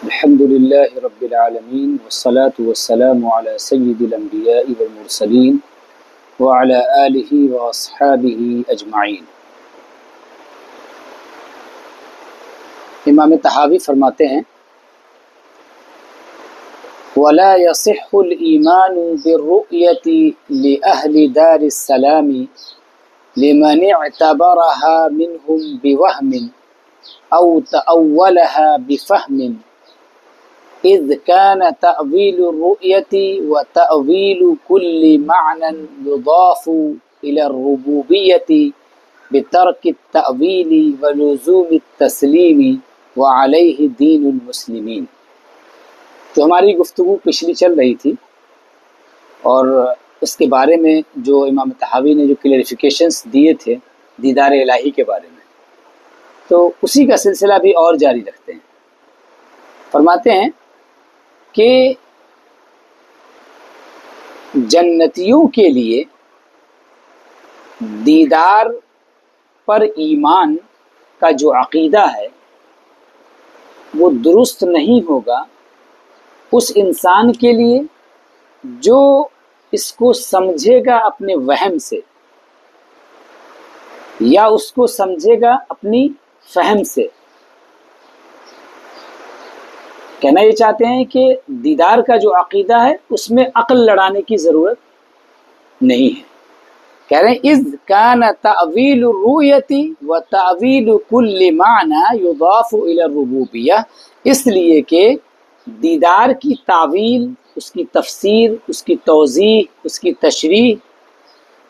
الحمد لله رب العالمين والصلاة والسلام على سيد الأنبياء والمرسلين وعلى آله وأصحابه أجمعين۔ امام طحاوی فرماتے ہیں وَلَا يَصِحُّ الْإِيمَانُ بِالرُّؤْيَةِ لِأَهْلِ دَارِ السَّلَامِ لِمَنِ اعْتَبَرَهَا مِنْهُمْ بِوَهْمٍ أَوْ تَأَوَّلَهَا بِفَهْمٍ إذ كان تأويل الرؤية وتأويل كل معنى يضاف إلى الربوبية بترك التأويل ولزوم التسليم وعليه دين المسلمين۔ تو ہماری گفتگو پچھلی چل رہی تھی اور اس کے بارے میں جو امام طحاوی نے جو کلیریفیکیشنز دیے تھے دیدار الہی کے بارے میں، تو اسی کا سلسلہ بھی اور جاری رکھتے ہیں۔ فرماتے ہیں کہ جنتیوں کے لیے دیدار پر ایمان کا جو عقیدہ ہے وہ درست نہیں ہوگا اس انسان کے لیے جو اس کو سمجھے گا اپنے وہم سے یا اس کو سمجھے گا اپنی فہم سے۔ کہنا یہ چاہتے ہیں کہ دیدار کا جو عقیدہ ہے اس میں عقل لڑانے کی ضرورت نہیں ہے۔ کہہ رہے ہیں اذ کان تأویل الرؤیۃ و تأویل کل معنی یضاف الی الربوبیہ، اس لیے کہ دیدار کی تعویل، اس کی تفسیر، اس کی توضیح، اس کی تشریح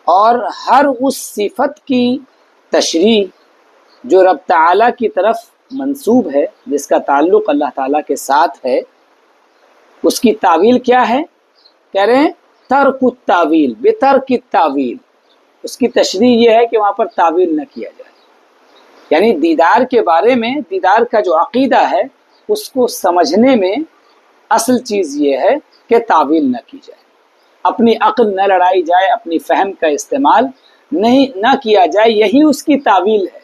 اور ہر اس صفت کی تشریح جو رب تعالیٰ کی طرف منسوب ہے، جس کا تعلق اللہ تعالیٰ کے ساتھ ہے، اس کی تعویل کیا ہے؟ کہہ رہے ہیں ترک التاویل بترک التاویل، اس کی تشریح یہ ہے کہ وہاں پر تعویل نہ کیا جائے۔ یعنی دیدار کے بارے میں، دیدار کا جو عقیدہ ہے اس کو سمجھنے میں اصل چیز یہ ہے کہ تعویل نہ کی جائے، اپنی عقل نہ لڑائی جائے، اپنی فہم کا استعمال نہ کیا جائے، یہی اس کی تعویل ہے۔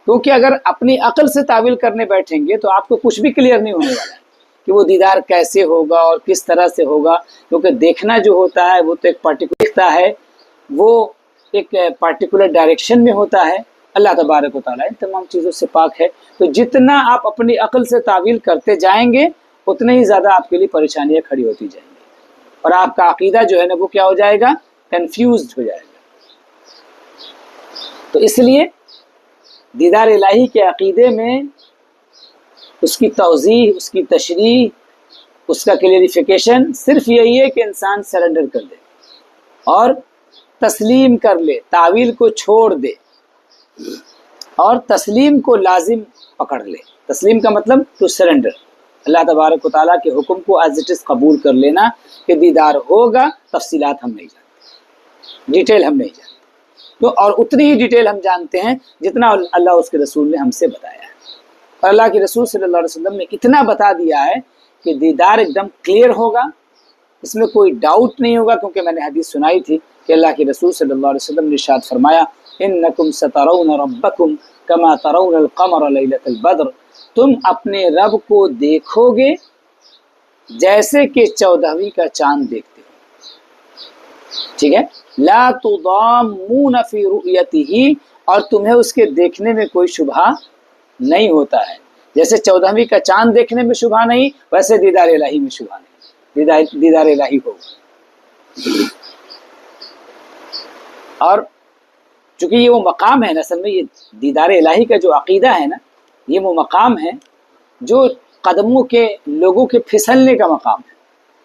کیونکہ اگر اپنی عقل سے تعویل کرنے بیٹھیں گے تو آپ کو کچھ بھی کلیئر نہیں ہونے والا ہے کہ وہ دیدار کیسے ہوگا اور کس طرح سے ہوگا، کیونکہ دیکھنا جو ہوتا ہے وہ تو ایک پارٹیکولر دکھتا ہے، وہ ایک پارٹیکولر ڈائریکشن میں ہوتا ہے۔ اللہ تبارک و تعالیٰ ان تمام چیزوں سے پاک ہے، تو جتنا آپ اپنی عقل سے تعویل کرتے جائیں گے اتنے ہی زیادہ آپ کے لیے پریشانیاں کھڑی ہوتی جائیں گی اور آپ کا عقیدہ جو ہے نا وہ کیا ہو جائے گا؟ کنفیوزڈ ہو جائے گا۔ تو اس لیے دیدار الہی کے عقیدے میں اس کی توضیح، اس کی تشریح، اس کا کلیریفیکیشن صرف یہی ہے کہ انسان سرنڈر کر دے اور تسلیم کر لے، تعویل کو چھوڑ دے اور تسلیم کو لازم پکڑ لے۔ تسلیم کا مطلب ٹو سرنڈر، اللہ تبارک و تعالیٰ کے حکم کو ایز اٹ از قبول کر لینا کہ دیدار ہوگا، تفصیلات ہم نہیں جانتے، ڈیٹیل ہم نہیں جانتے، تو اور اتنی ہی ڈیٹیل ہم جانتے ہیں جتنا اللہ اس کے رسول نے ہم سے بتایا ہے۔ اور اللہ کے رسول صلی اللہ علیہ وسلم نے اتنا بتا دیا ہے کہ دیدار ایک دم کلیئر ہوگا، اس میں کوئی ڈاؤٹ نہیں ہوگا، کیونکہ میں نے حدیث سنائی تھی کہ اللہ کے رسول صلی اللہ علیہ وسلم نے ارشاد فرمایا انکم سترون ربکم کما ترون القمر لیلۃ البدر، تم اپنے رب کو دیکھو گے جیسے کہ 14ویں کا چاند دیکھتے ہو، ٹھیک ہے؟ لا تضامون فی رؤیتہ، اور تمہیں اس کے دیکھنے میں کوئی شبہ نہیں ہوتا ہے۔ جیسے 14ویں کا چاند دیکھنے میں شبہ نہیں، ویسے دیدار الہی میں شبہ نہیں، دیدار الہی ہوگا۔ اور چونکہ یہ وہ مقام ہے، اصل میں یہ دیدار الہی کا جو عقیدہ ہے نا، یہ وہ مقام ہے جو قدموں کے لوگوں کے پھسلنے کا مقام ہے۔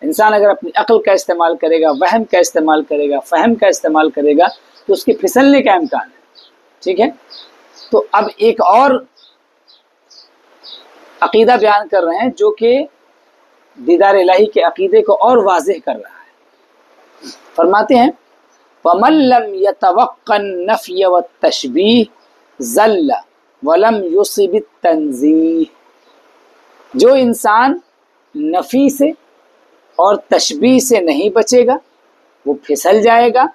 انسان اگر اپنی عقل کا استعمال کرے گا، وہم کا استعمال کرے گا، فہم کا استعمال کرے گا تو اس کے پھسلنے کا امکان ہے، ٹھیک ہے؟ تو اب ایک اور عقیدہ بیان کر رہے ہیں جو کہ دیدار الہی کے عقیدے کو اور واضح کر رہا ہے۔ فرماتے ہیں وَمَن لَّمْ يَتَوَقَّ النَّفْيَ وَالتَّشْبِيهَ ضَلَّ وَلَمْ يُصِبِ التَّنزِيهَ، جو انسان نفی سے اور تشبیہ سے نہیں بچے گا وہ پھسل جائے گا،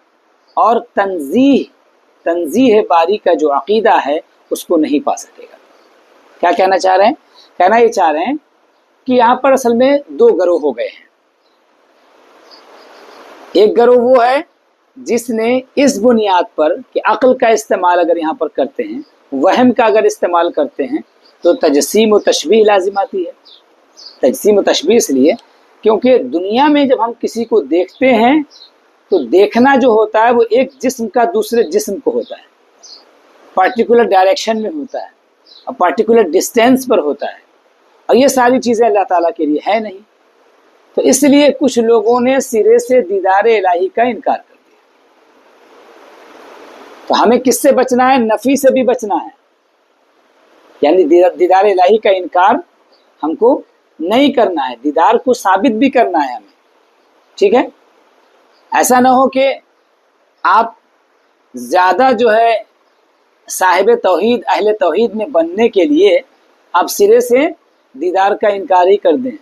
اور تنزیہ باری کا جو عقیدہ ہے اس کو نہیں پا سکے گا۔ کیا کہنا چاہ رہے ہیں؟ کہنا یہ چاہ رہے ہیں کہ یہاں پر اصل میں دو گروہ ہو گئے ہیں. ایک گروہ وہ ہے جس نے اس بنیاد پر کہ عقل کا استعمال اگر یہاں پر کرتے ہیں، وہم کا اگر استعمال کرتے ہیں تو تجسیم و تشبیہ لازم آتی ہے. تجسیم و تشبیہ اس لیے کیونکہ دنیا میں جب ہم کسی کو دیکھتے ہیں تو دیکھنا جو ہوتا ہے وہ ایک جسم کا دوسرے جسم کو ہوتا ہے، پارٹیکولر ڈائریکشن میں ہوتا ہے اور پارٹیکولر ڈسٹینس پر ہوتا ہے، اور یہ ساری چیزیں اللہ تعالیٰ کے لیے ہے نہیں. تو اس لیے کچھ لوگوں نے سرے سے دیدار الہی کا انکار کر دیا. تو ہمیں کس سے بچنا ہے؟ نفی سے بھی بچنا ہے، یعنی دیدار الہی کا انکار ہم کو نہیں کرنا ہے، دیدار کو ثابت بھی کرنا ہے ہمیں. ٹھیک ہے؟ ایسا نہ ہو کہ آپ زیادہ جو ہے صاحب توحید، اہل توحید میں بننے کے لیے آپ سرے سے دیدار کا انکار ہی کر دیں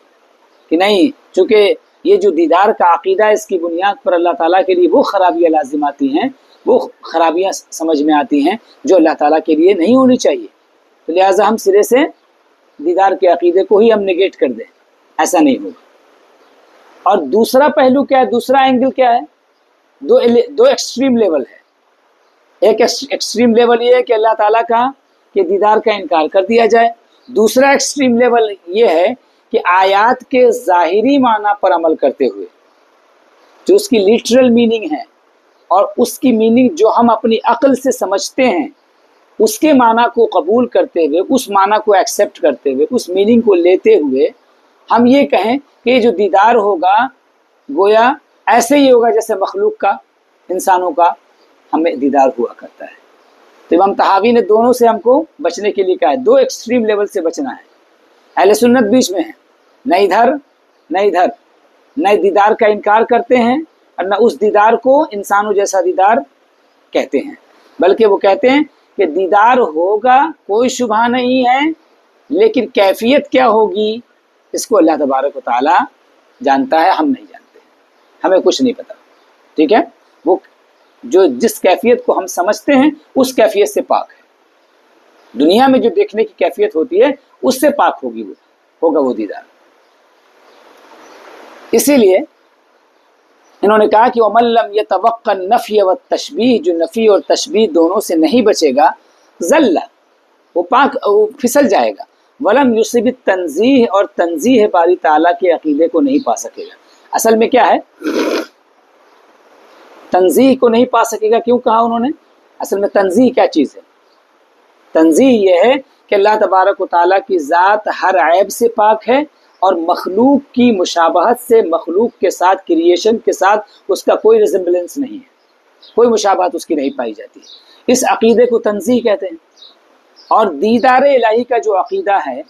کہ نہیں، چونکہ یہ جو دیدار کا عقیدہ ہے اس کی بنیاد پر اللہ تعالیٰ کے لیے وہ خرابیاں لازم آتی ہیں، وہ خرابیاں سمجھ میں آتی ہیں جو اللہ تعالیٰ کے لیے نہیں ہونی چاہیے، تو لہٰذا ہم سرے سے دیدار کے عقیدے کو ہی ہم نگیٹ کر دیں. ایسا نہیں ہوگا. اور دوسرا پہلو کیا ہے؟ دوسرا اینگل کیا ہے؟ دو ایکسٹریم لیول ہے. ایک ایکسٹریم لیول یہ ہے کہ اللہ تعالیٰ کا کہ دیدار کا انکار کر دیا جائے. دوسرا ایکسٹریم لیول یہ ہے کہ آیات کے ظاہری معنی پر عمل کرتے ہوئے جو اس کی لیٹرل میننگ ہے اور اس کی میننگ جو ہم اپنی عقل سے سمجھتے ہیں اس کے معنی کو قبول کرتے ہوئے، اس معنی کو ایکسیپٹ کرتے ہوئے، اس میننگ کو لیتے ہوئے ہم یہ کہیں کہ یہ جو دیدار ہوگا گویا ایسے ہی ہوگا جیسے مخلوق کا، انسانوں کا ہمیں دیدار ہوا کرتا ہے. تو امام طحاوی نے دونوں سے ہم کو بچنے کے لیے کہا ہے، دو ایکسٹریم لیول سے بچنا ہے. اہل سنت بیچ میں ہے، نہ ادھر نہ ادھر، نہ دیدار کا انکار کرتے ہیں اور نہ اس دیدار کو انسانوں جیسا دیدار کہتے ہیں، بلکہ وہ کہتے ہیں کہ دیدار ہوگا، کوئی شبہ نہیں ہے، لیکن کیفیت کیا ہوگی اس کو اللہ تبارک و تعالی جانتا ہے، ہم نہیں جانتے، ہمیں کچھ نہیں پتا. ٹھیک ہے؟ وہ جو جس کیفیت کو ہم سمجھتے ہیں اس کیفیت سے پاک ہے. دنیا میں جو دیکھنے کی کیفیت ہوتی ہے اس سے پاک ہوگا وہ دیدار. اسی لیے انہوں نے کہا کہ وَمَن لَّمْ يَتَوَقَّ النَّفْيَ وَالتَّشْبِيهَ، جو نفی اور تشبیہ دونوں سے نہیں بچے گا، ذل، وہ پھسل جائے گا. وَلَمْ يُصِبْ التَّنزِيهَ، اور تنزیہ باری تعالیٰ کے عقیدے کو نہیں پا سکے گا. اصل میں کیا ہے؟ تنزیہ کو نہیں پا سکے گا. کیوں کہا انہوں نے؟ اصل میں تنزیہ کیا چیز ہے؟ تنزیہ یہ ہے کہ اللہ تبارک و تعالیٰ کی ذات ہر عیب سے پاک ہے اور مخلوق کی مشابہت سے، مخلوق کے ساتھ، کریشن کے ساتھ اس کا کوئی ریزمبلنس نہیں ہے، کوئی مشابہت اس کی نہیں پائی جاتی. اس عقیدے کو تنزیہ کہتے ہیں. اور دیدار الہی کا جو عقیدہ ہے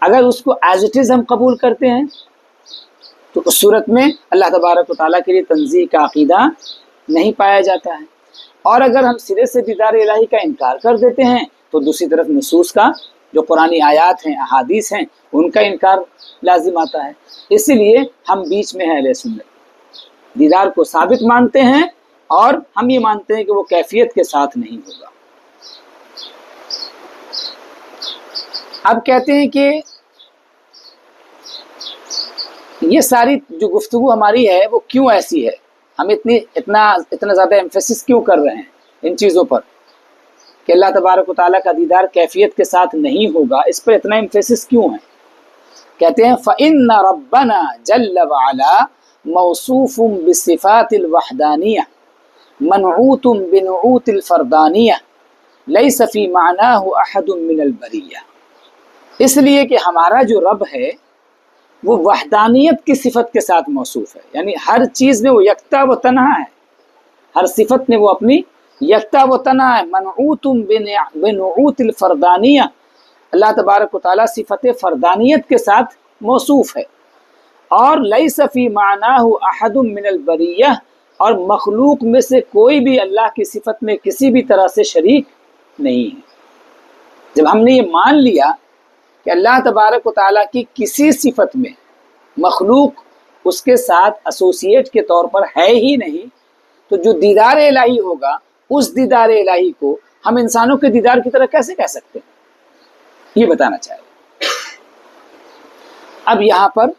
اگر اس کو ایز اٹ از ہم قبول کرتے ہیں تو اس صورت میں اللہ تبارک و تعالیٰ کے لیے تنزیہ کا عقیدہ نہیں پایا جاتا ہے. اور اگر ہم سرے سے دیدار الہی کا انکار کر دیتے ہیں تو دوسری طرف نصوص کا، جو قرآنی آیات ہیں، احادیث ہیں، ان کا انکار لازم آتا ہے. اسی لیے ہم بیچ میں ہیں اہل سنت، دیدار کو ثابت مانتے ہیں اور ہم یہ مانتے ہیں کہ وہ کیفیت کے ساتھ نہیں ہوگا. اب کہتے ہیں کہ یہ ساری جو گفتگو ہماری ہے وہ کیوں ایسی ہے، ہم اتنا زیادہ ایمفیسس کیوں کر رہے ہیں ان چیزوں پر کہ اللہ تبارک و تعالیٰ کا دیدار کیفیت کے ساتھ نہیں ہوگا، اس پر اتنا ایمفیسس کیوں ہے؟ کہتے ہیں فَإِنَّ رَبَّنَا جَلَّ وَعَلَا مَوْصُوفٌ بِصِفَاتِ الْوَحْدَانِيَةِ مَنْعُوتٌ بِنُعُوتِ الْفَرْدَانِيَةِ لَيْسَ فِي مَعْنَاهُ أَحَدٌ مِّنَ الْبَرِيَّةِ. اس لیے کہ ہمارا جو رب ہے وہ وحدانیت کی صفت کے ساتھ موصوف ہے، یعنی ہر چیز میں وہ یکتا و تنہا ہے، ہر صفت میں وہ اپنی یکتا و تنہا ہے. منعوت بنعوت الفردانیہ، اللہ تبارک و تعالیٰ صفت فردانیت کے ساتھ موصوف ہے. اور لیس فی معناہ احد من البریہ، اور مخلوق میں سے کوئی بھی اللہ کی صفت میں کسی بھی طرح سے شریک نہیں ہے. جب ہم نے یہ مان لیا کہ اللہ تبارک و تعالیٰ کی کسی صفت میں مخلوق اس کے ساتھ ایسوسیٹ کے طور پر ہے ہی نہیں، تو جو دیدار الہی ہوگا اس دیدار الہی کو ہم انسانوں کے دیدار کی طرح کیسے کہہ سکتے ہیں؟ یہ بتانا چاہیے. اب یہاں پر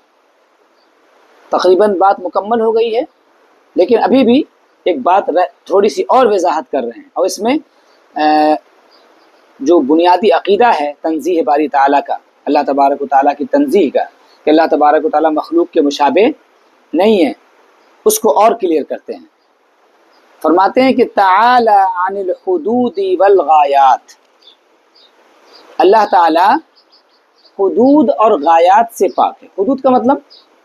تقریباً بات مکمل ہو گئی ہے، لیکن ابھی بھی ایک بات تھوڑی سی اور وضاحت کر رہے ہیں، اور اس میں جو بنیادی عقیدہ ہے تنزیہ باری تعالیٰ کا، اللہ تبارک و تعالیٰ کی تنزیہ کا، کہ اللہ تبارک و تعالیٰ مخلوق کے مشابہ نہیں ہے، اس کو اور کلیئر کرتے ہیں۔ فرماتے ہیں کہ تعالی عن الحدود والغایات، اللہ تعالیٰ حدود اور غایات سے پاک ہے۔ حدود کا مطلب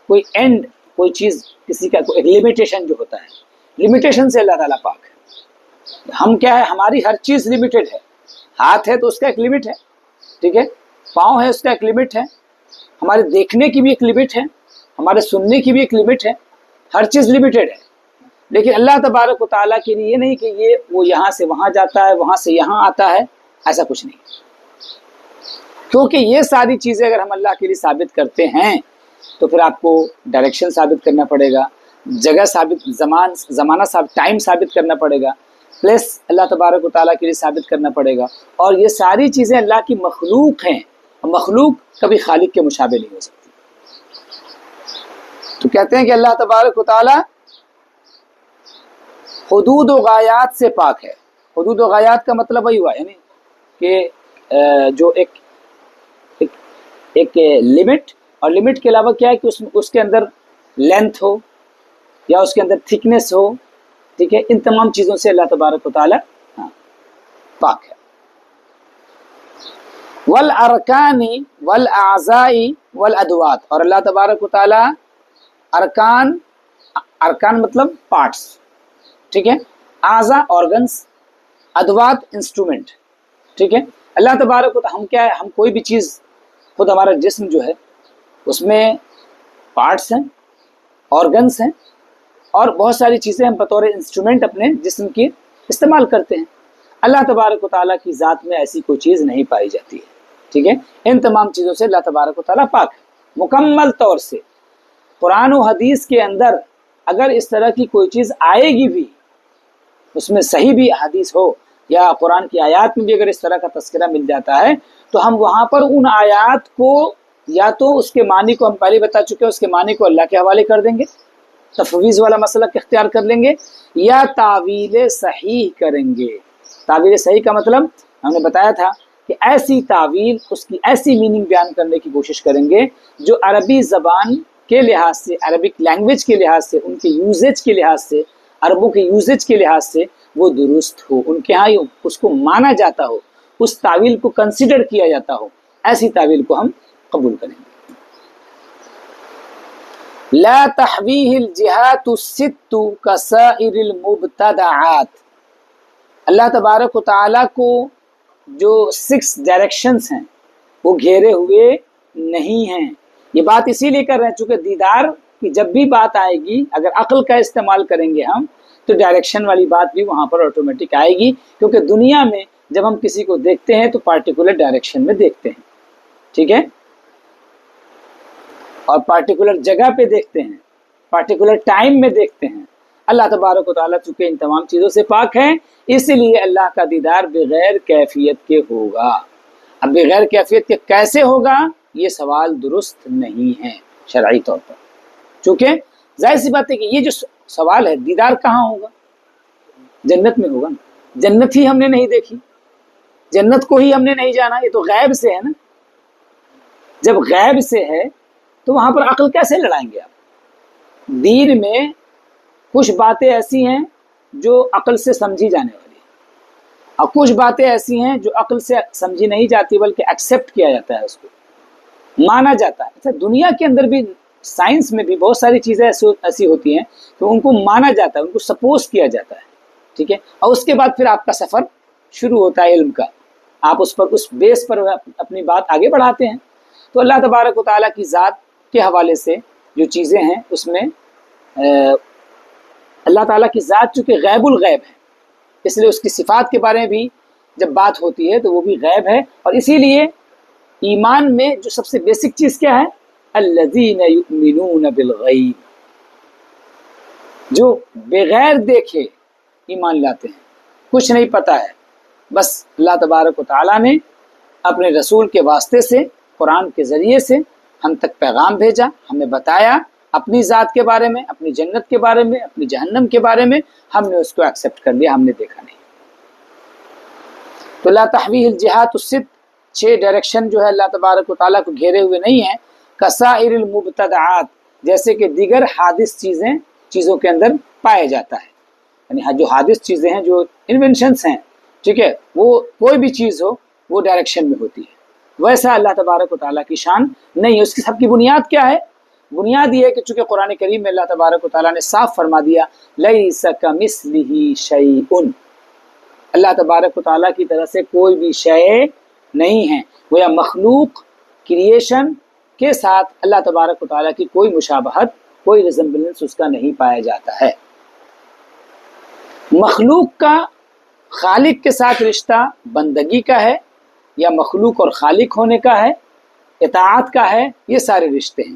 کوئی اینڈ، کوئی چیز، کسی کا کوئی ایک لمیٹیشن جو ہوتا ہے، لمیٹیشن سے اللہ تعالیٰ پاک ہے۔ ہم کیا ہے، ہماری ہر چیز لمیٹڈ ہے، ہاتھ ہے تو اس کا ایک لمٹ ہے، ٹھیک ہے، پاؤں ہے اس کا ایک لمٹ ہے، ہمارے دیکھنے کی بھی ایک لمٹ ہے، ہمارے سننے کی بھی ایک لمٹ ہے، ہر چیز لمیٹڈ ہے۔ لیکن اللہ تبارک و تعالیٰ کے لیے یہ نہیں کہ وہ یہاں سے وہاں جاتا ہے، وہاں سے یہاں آتا ہے، ایسا کچھ نہیں، کیونکہ یہ ساری چیزیں اگر ہم اللہ کے لیے ثابت کرتے ہیں تو پھر آپ کو ڈائریکشن ثابت کرنا پڑے گا، جگہ ثابت، زمانہ ثابت، ٹائم ثابت کرنا پڑے گا، پلس اللہ تبارک و تعالیٰ کے لیے ثابت کرنا پڑے گا، اور یہ ساری چیزیں اللہ کی مخلوق ہیں، اور مخلوق کبھی خالق کے مشابہ نہیں ہو سکتی۔ تو کہتے ہیں کہ اللہ تبارک و تعالیٰ حدود و غایات سے پاک ہے۔ حدود و غایات کا مطلب وہی ہوا، یعنی کہ جو ایک لمٹ، اور لمٹ کے علاوہ کیا ہے کہ اس کے اندر لینتھ ہو یا اس کے اندر تھکنیس ہو، ٹھیک ہے، ان تمام چیزوں سے اللہ تبارک و تعالیٰ پاک ہے۔ والارکان والاعضاء والادوات، اور اللہ تبارک و تعالیٰ ارکان مطلب پارٹس، ٹھیک ہے، اعضاء آرگنس، ادوات انسٹرومنٹ، ٹھیک ہے۔ اللہ تبارک و تعالیٰ، ہم کیا ہے، ہم کوئی بھی چیز، خود ہمارا جسم جو ہے اس میں پارٹس ہیں، آرگنس ہیں، اور بہت ساری چیزیں ہم بطور انسٹرومنٹ اپنے جسم کی استعمال کرتے ہیں۔ اللہ تبارک و تعالیٰ کی ذات میں ایسی کوئی چیز نہیں پائی جاتی ہے، ٹھیک ہے، ان تمام چیزوں سے اللہ تبارک و تعالیٰ پاک ہے مکمل طور سے۔ قرآن و حدیث کے اندر اگر اس طرح کی کوئی چیز آئے گی بھی، اس میں صحیح بھی حدیث ہو یا قرآن کی آیات میں بھی اگر اس طرح کا تذکرہ مل جاتا ہے، تو ہم وہاں پر ان آیات کو یا تو اس کے معنی کو، ہم پہلے بتا چکے ہیں، اس کے معنی کو اللہ کے حوالے کر دیں گے، تفویض والا مسئلہ اختیار کر لیں گے، یا تعویل صحیح کریں گے۔ تعویل صحیح کا مطلب ہم نے بتایا تھا کہ ایسی تعویل، اس کی ایسی میننگ بیان کرنے کی کوشش کریں گے جو عربی زبان کے لحاظ سے، عربک لینگویج کے لحاظ سے، ان کے یوزیج کے لحاظ سے، عربوں کے یوزیج کے لحاظ سے وہ درست ہو، ان کے ہاں اس کو مانا جاتا ہو، اس تعویل کو کنسیڈر کیا جاتا ہو، ایسی تعویل کو ہم قبول کریں گے۔ لا تحویہ الجہات الست کسائر المبتدعات، اللہ تبارک و تعالیٰ کو جو 6 ڈائریکشنز ہیں وہ گھیرے ہوئے نہیں ہیں۔ یہ بات اسی لیے کر رہے ہیں چونکہ دیدار کی جب بھی بات آئے گی، اگر عقل کا استعمال کریں گے ہم، تو ڈائریکشن والی بات بھی وہاں پر آٹومیٹک آئے گی، کیونکہ دنیا میں جب ہم کسی کو دیکھتے ہیں تو پارٹیکولر ڈائریکشن میں دیکھتے ہیں، ٹھیک ہے، اور پارٹیکولر جگہ پہ دیکھتے ہیں، پارٹیکولر ٹائم میں دیکھتے ہیں۔ اللہ تبارک و تعالیٰ چونکہ ان تمام چیزوں سے پاک ہے، اس لیے اللہ کا دیدار بغیر کیفیت کے ہوگا۔ اب بغیر کیفیت کے کیسے ہوگا، یہ سوال درست نہیں ہے شرعی طور پر، چونکہ ظاہر سی بات ہے کہ یہ جو سوال ہے، دیدار کہاں ہوگا؟ جنت میں ہوگا نا، جنت ہی ہم نے نہیں دیکھی، جنت کو ہی ہم نے نہیں جانا، یہ تو غیب سے ہے نا۔ جب غیب سے ہے تو وہاں پر عقل کیسے لڑائیں گے آپ؟ دین میں کچھ باتیں ایسی ہیں جو عقل سے سمجھی جانے والی ہیں، اور کچھ باتیں ایسی ہیں جو عقل سے سمجھی نہیں جاتی بلکہ ایکسیپٹ کیا جاتا ہے، اس کو مانا جاتا ہے۔ اچھا، دنیا کے اندر بھی، سائنس میں بھی بہت ساری چیزیں ایسی ہوتی ہیں تو ان کو مانا جاتا ہے، ان کو سپوز کیا جاتا ہے، ٹھیک ہے، اور اس کے بعد پھر آپ کا سفر شروع ہوتا ہے علم کا، آپ اس بیس پر اپنی بات آگے بڑھاتے ہیں۔ تو اللہ تبارک و تعالیٰ کی ذات کے حوالے سے جو چیزیں ہیں اس میں اللہ تعالیٰ کی ذات چونکہ غیب الغیب ہے، اس لیے اس کی صفات کے بارے میں بھی جب بات ہوتی ہے تو وہ بھی غیب ہے، اور اسی لیے ایمان میں جو سب سے بیسک چیز کیا ہے؟ الذین یؤمنون بالغیب، جو بغیر دیکھے ایمان لاتے ہیں، کچھ نہیں پتہ ہے، بس اللہ تبارک و تعالیٰ نے اپنے رسول کے واسطے سے، قرآن کے ذریعے سے ہم تک پیغام بھیجا، ہمیں بتایا اپنی ذات کے بارے میں، اپنی جنت کے بارے میں، اپنی جہنم کے بارے میں، ہم نے اس کو ایکسیپٹ کر لیا، ہم نے دیکھا نہیں۔ تو لا تحویہ الجہات الست، 6 ڈائریکشن جو ہے اللہ تبارک و تعالیٰ کو گھیرے ہوئے نہیں ہیں، کسائر المبتدعات، جیسے کہ دیگر حادث چیزوں کے اندر پایا جاتا ہے، یعنی جو حادث چیزیں ہیں، جو انوینشنس ہیں، ٹھیک ہے، وہ کوئی بھی چیز ہو وہ ڈائریکشن میں ہوتی ہے، ویسا اللہ تبارک و تعالیٰ کی شان نہیں ہے۔ اس کی سب کی بنیاد کیا ہے؟ بنیاد یہ ہے کہ چونکہ قرآن کریم میں اللہ تبارک و تعالیٰ نے صاف فرما دیا لیس کمثلہ شیء، اللہ تبارک و تعالیٰ کی طرف سے کوئی بھی شے نہیں ہے، گویا مخلوق کریشن کے ساتھ اللہ تبارک و تعالیٰ کی کوئی مشابہت، کوئی ریزمبلنس اس کا نہیں پایا جاتا ہے۔ مخلوق کا خالق کے ساتھ رشتہ بندگی کا ہے، یا مخلوق اور خالق ہونے کا ہے، اطاعت کا ہے، یہ سارے رشتے ہیں،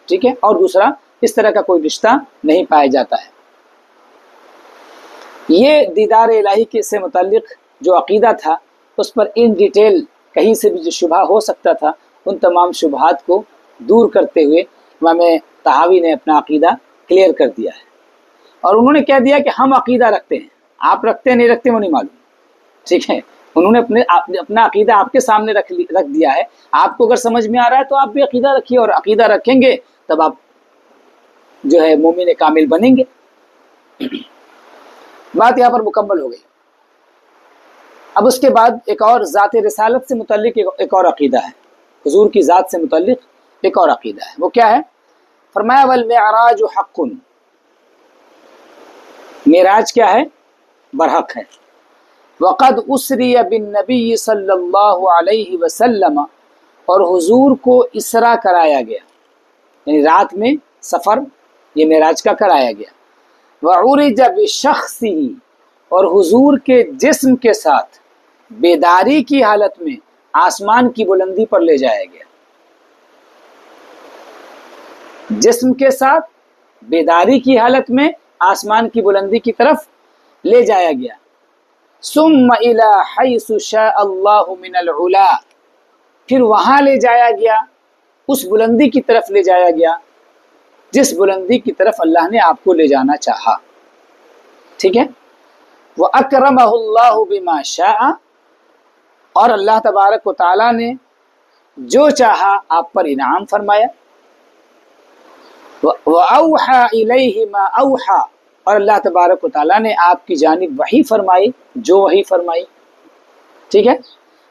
ٹھیک ہے، اور دوسرا اس طرح کا کوئی رشتہ نہیں پایا جاتا ہے۔ یہ دیدار الہی کے سے متعلق جو عقیدہ تھا، اس پر ان ڈیٹیل کہیں سے بھی جو شبہ ہو سکتا تھا، ان تمام شبہات کو دور کرتے ہوئے امام طحاوی نے اپنا عقیدہ کلیئر کر دیا ہے، اور انہوں نے کہہ دیا کہ ہم عقیدہ رکھتے ہیں، آپ رکھتے ہیں نہیں رکھتے وہ نہیں معلوم، ٹھیک ہے، انہوں نے اپنا عقیدہ آپ کے سامنے رکھ دیا ہے، آپ کو اگر سمجھ میں آ رہا ہے تو آپ بھی عقیدہ رکھیے، اور عقیدہ رکھیں گے تب آپ جو ہے مومن کامل بنیں گے۔ بات یہاں پر مکمل ہو گئی۔ اب اس کے بعد ایک اور ذات رسالت سے متعلق ایک اور عقیدہ ہے، حضور کی ذات سے متعلق ایک اور عقیدہ ہے، وہ کیا ہے؟ فرمایا والمعراج حق، معراج کیا ہے؟ برحق ہے۔ وقد اسری بالنبی صلی اللہ علیہ وسلم، اور حضور کو اسرا کرایا گیا، یعنی رات میں سفر یہ معراج کا کرایا گیا۔ وعرج بشخصہ، اور حضور کے جسم کے ساتھ بیداری کی حالت میں آسمان کی بلندی پر لے جایا گیا، جسم کے ساتھ بیداری کی حالت میں آسمان کی بلندی کی طرف لے جایا گیا۔ ثم الى حيث شاء اللہ من العلا، پھر وہاں لے جایا گیا، اس بلندی کی طرف لے جایا گیا جس بلندی کی طرف اللہ نے آپ کو لے جانا چاہا، ٹھیک ہے۔ وَأَكْرَمَهُ اللَّهُ بِمَا شَاءَ، اور اللہ تبارک و تعالیٰ نے جو چاہا آپ پر انعام فرمایا۔ وَأَوْحَى إِلَيْهِ مَا أَوْحَى، اور اللہ تبارک و تعالیٰ نے آپ کی جانب وحی فرمائی جو وحی فرمائی، ٹھیک ہے۔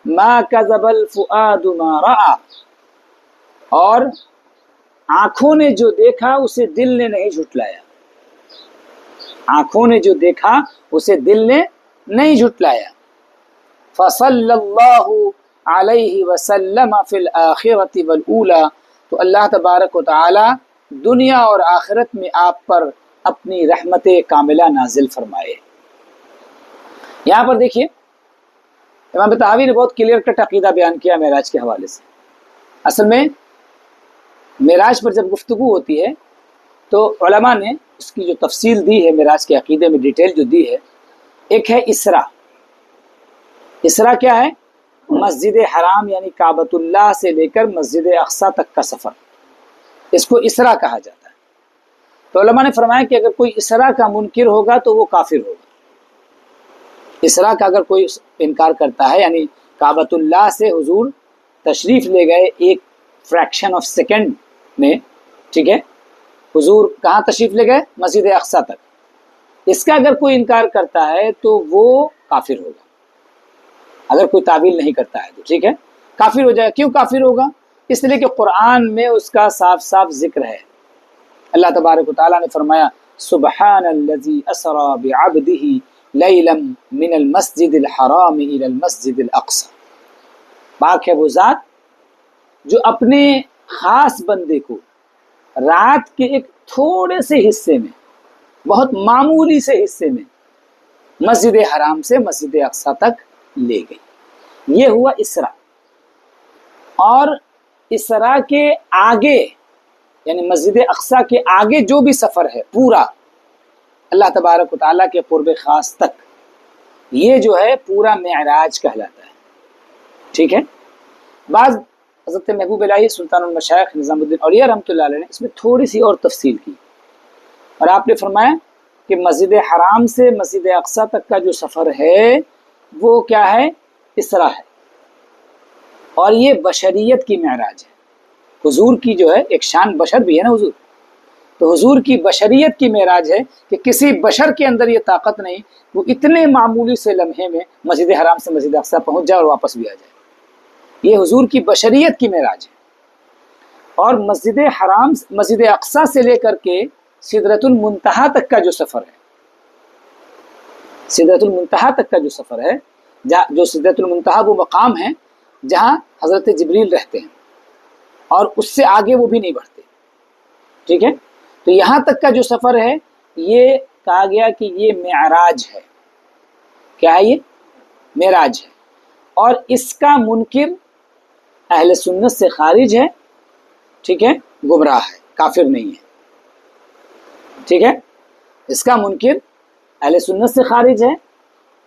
مَا كَذَبَ الْفُؤَادُ مَا رَأَى، اور آنکھوں نے جو دیکھا اسے دل نے نہیں جھٹلایا، آنکھوں نے جو دیکھا اسے دل نے نہیں جھٹلایا۔ فصلی اللہ علیہ وسلم فی الآخرۃ والأولی، تو اللہ تبارک و تعالی دنیا اور آخرت میں آپ پر اپنی رحمت کاملہ نازل فرمائے۔ یہاں پر دیکھیے امام طحاوی نے بہت کلیئر کٹ عقیدہ بیان کیا معراج کے حوالے سے۔ اصل میں معراج پر جب گفتگو ہوتی ہے تو علماء نے اس کی جو تفصیل دی ہے، معراج کے عقیدے میں ڈیٹیل جو دی ہے، ایک ہے اسرا۔ اسرا کیا ہے؟ مسجد حرام یعنی کعبۃ اللہ سے لے کر مسجد اقصیٰ تک کا سفر، اس کو اسرا کہا جاتا ہے۔ تو علماء نے فرمایا کہ اگر کوئی اسرا کا منکر ہوگا تو وہ کافر ہوگا۔ اسرا کا اگر کوئی انکار کرتا ہے، یعنی کعبۃ اللہ سے حضور تشریف لے گئے ایک فریکشن آف سیکنڈ میں، ٹھیک ہے، حضور کہاں تشریف لے گئے؟ مسجد اقصیٰ تک، اس کا اگر کوئی انکار کرتا ہے تو وہ کافر ہوگا، اگر کوئی تعویل نہیں کرتا ہے تو، ٹھیک ہے، کافر ہو جائے۔ کیوں کافر ہوگا؟ اس لیے کہ قرآن میں اس کا صاف صاف ذکر ہے۔ اللہ تبارک و تعالیٰ نے فرمایا سبحان الذی اسری بعبدہ لیلا من المسجد الحرام الی المسجد الاقصی، پاک ہے وہ ذات جو اپنے خاص بندے کو رات کے ایک تھوڑے سے حصے میں، بہت معمولی سے حصے میں، مسجد حرام سے مسجد اقصیٰ تک لے گئی۔ یہ ہوا اسرا۔ اور اسرا کے آگے یعنی مسجد اقصیٰ کے آگے جو بھی سفر ہے پورا اللہ تبارک و تعالیٰ کے قرب خاص تک، یہ جو ہے پورا معراج کہلاتا ہے، ٹھیک ہے۔ بعض حضرت محبوب الہی سلطان المشائخ نظام الدین اولیاء رحمۃ اللہ علیہ نے اس میں تھوڑی سی اور تفصیل کی، اور آپ نے فرمایا کہ مسجد حرام سے مسجد اقصی تک کا جو سفر ہے وہ کیا ہے؟ اسرا ہے، اور یہ بشریت کی معراج ہے۔ حضور کی جو ہے ایک شان بشر بھی ہے نا حضور، تو حضور کی بشریت کی معراج ہے کہ کسی بشر کے اندر یہ طاقت نہیں وہ اتنے معمولی سے لمحے میں مسجد حرام سے مسجد اقصی پہنچ جائے اور واپس بھی آ جائے۔ یہ حضور کی بشریت کی معراج ہے۔ اور مسجد حرام مسجد اقصی سے لے کر کے سدرۃ المنتہا تک کا جو سفر ہے، سدرۃ المنتہا تک کا جو سفر ہے، جو سدرۃ المنتہا وہ مقام ہے جہاں حضرت جبریل رہتے ہیں، اور اس سے آگے وہ بھی نہیں بڑھتے، ٹھیک ہے؟ تو یہاں تک کا جو سفر ہے یہ کہا گیا کہ یہ معراج ہے۔ کیا ہے؟ یہ معراج ہے، اور اس کا منکر اہل سنت سے خارج ہے، ٹھیک ہے؟ گمراہ ہے، کافر نہیں ہے، ٹھیک ہے؟ اس کا منکر اہل سنت سے خارج ہے،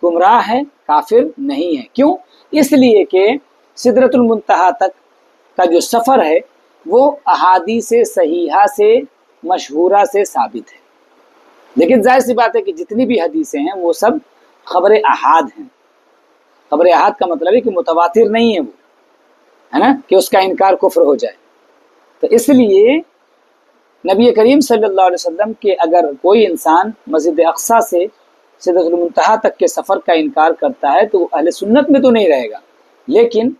گمراہ ہے، کافر نہیں ہے۔ کیوں؟ اس لیے کہ سدرۃ المنتہا تک کا جو سفر ہے وہ احادیث صحیحہ سے مشہورہ سے ثابت ہے، لیکن ظاہر سی بات ہے کہ جتنی بھی حدیثیں ہیں وہ سب خبر احاد ہیں۔ خبر احاد کا مطلب ہے کہ متواتر نہیں ہے وہ، ہے نا، کہ اس کا انکار کفر ہو جائے۔ تو اس لیے نبی کریم صلی اللہ علیہ وسلم کے اگر کوئی انسان مسجد اقصی سے سدرۃ المنتہا تک کے سفر کا انکار کرتا ہے تو وہ اہل سنت میں تو نہیں رہے گا، لیکن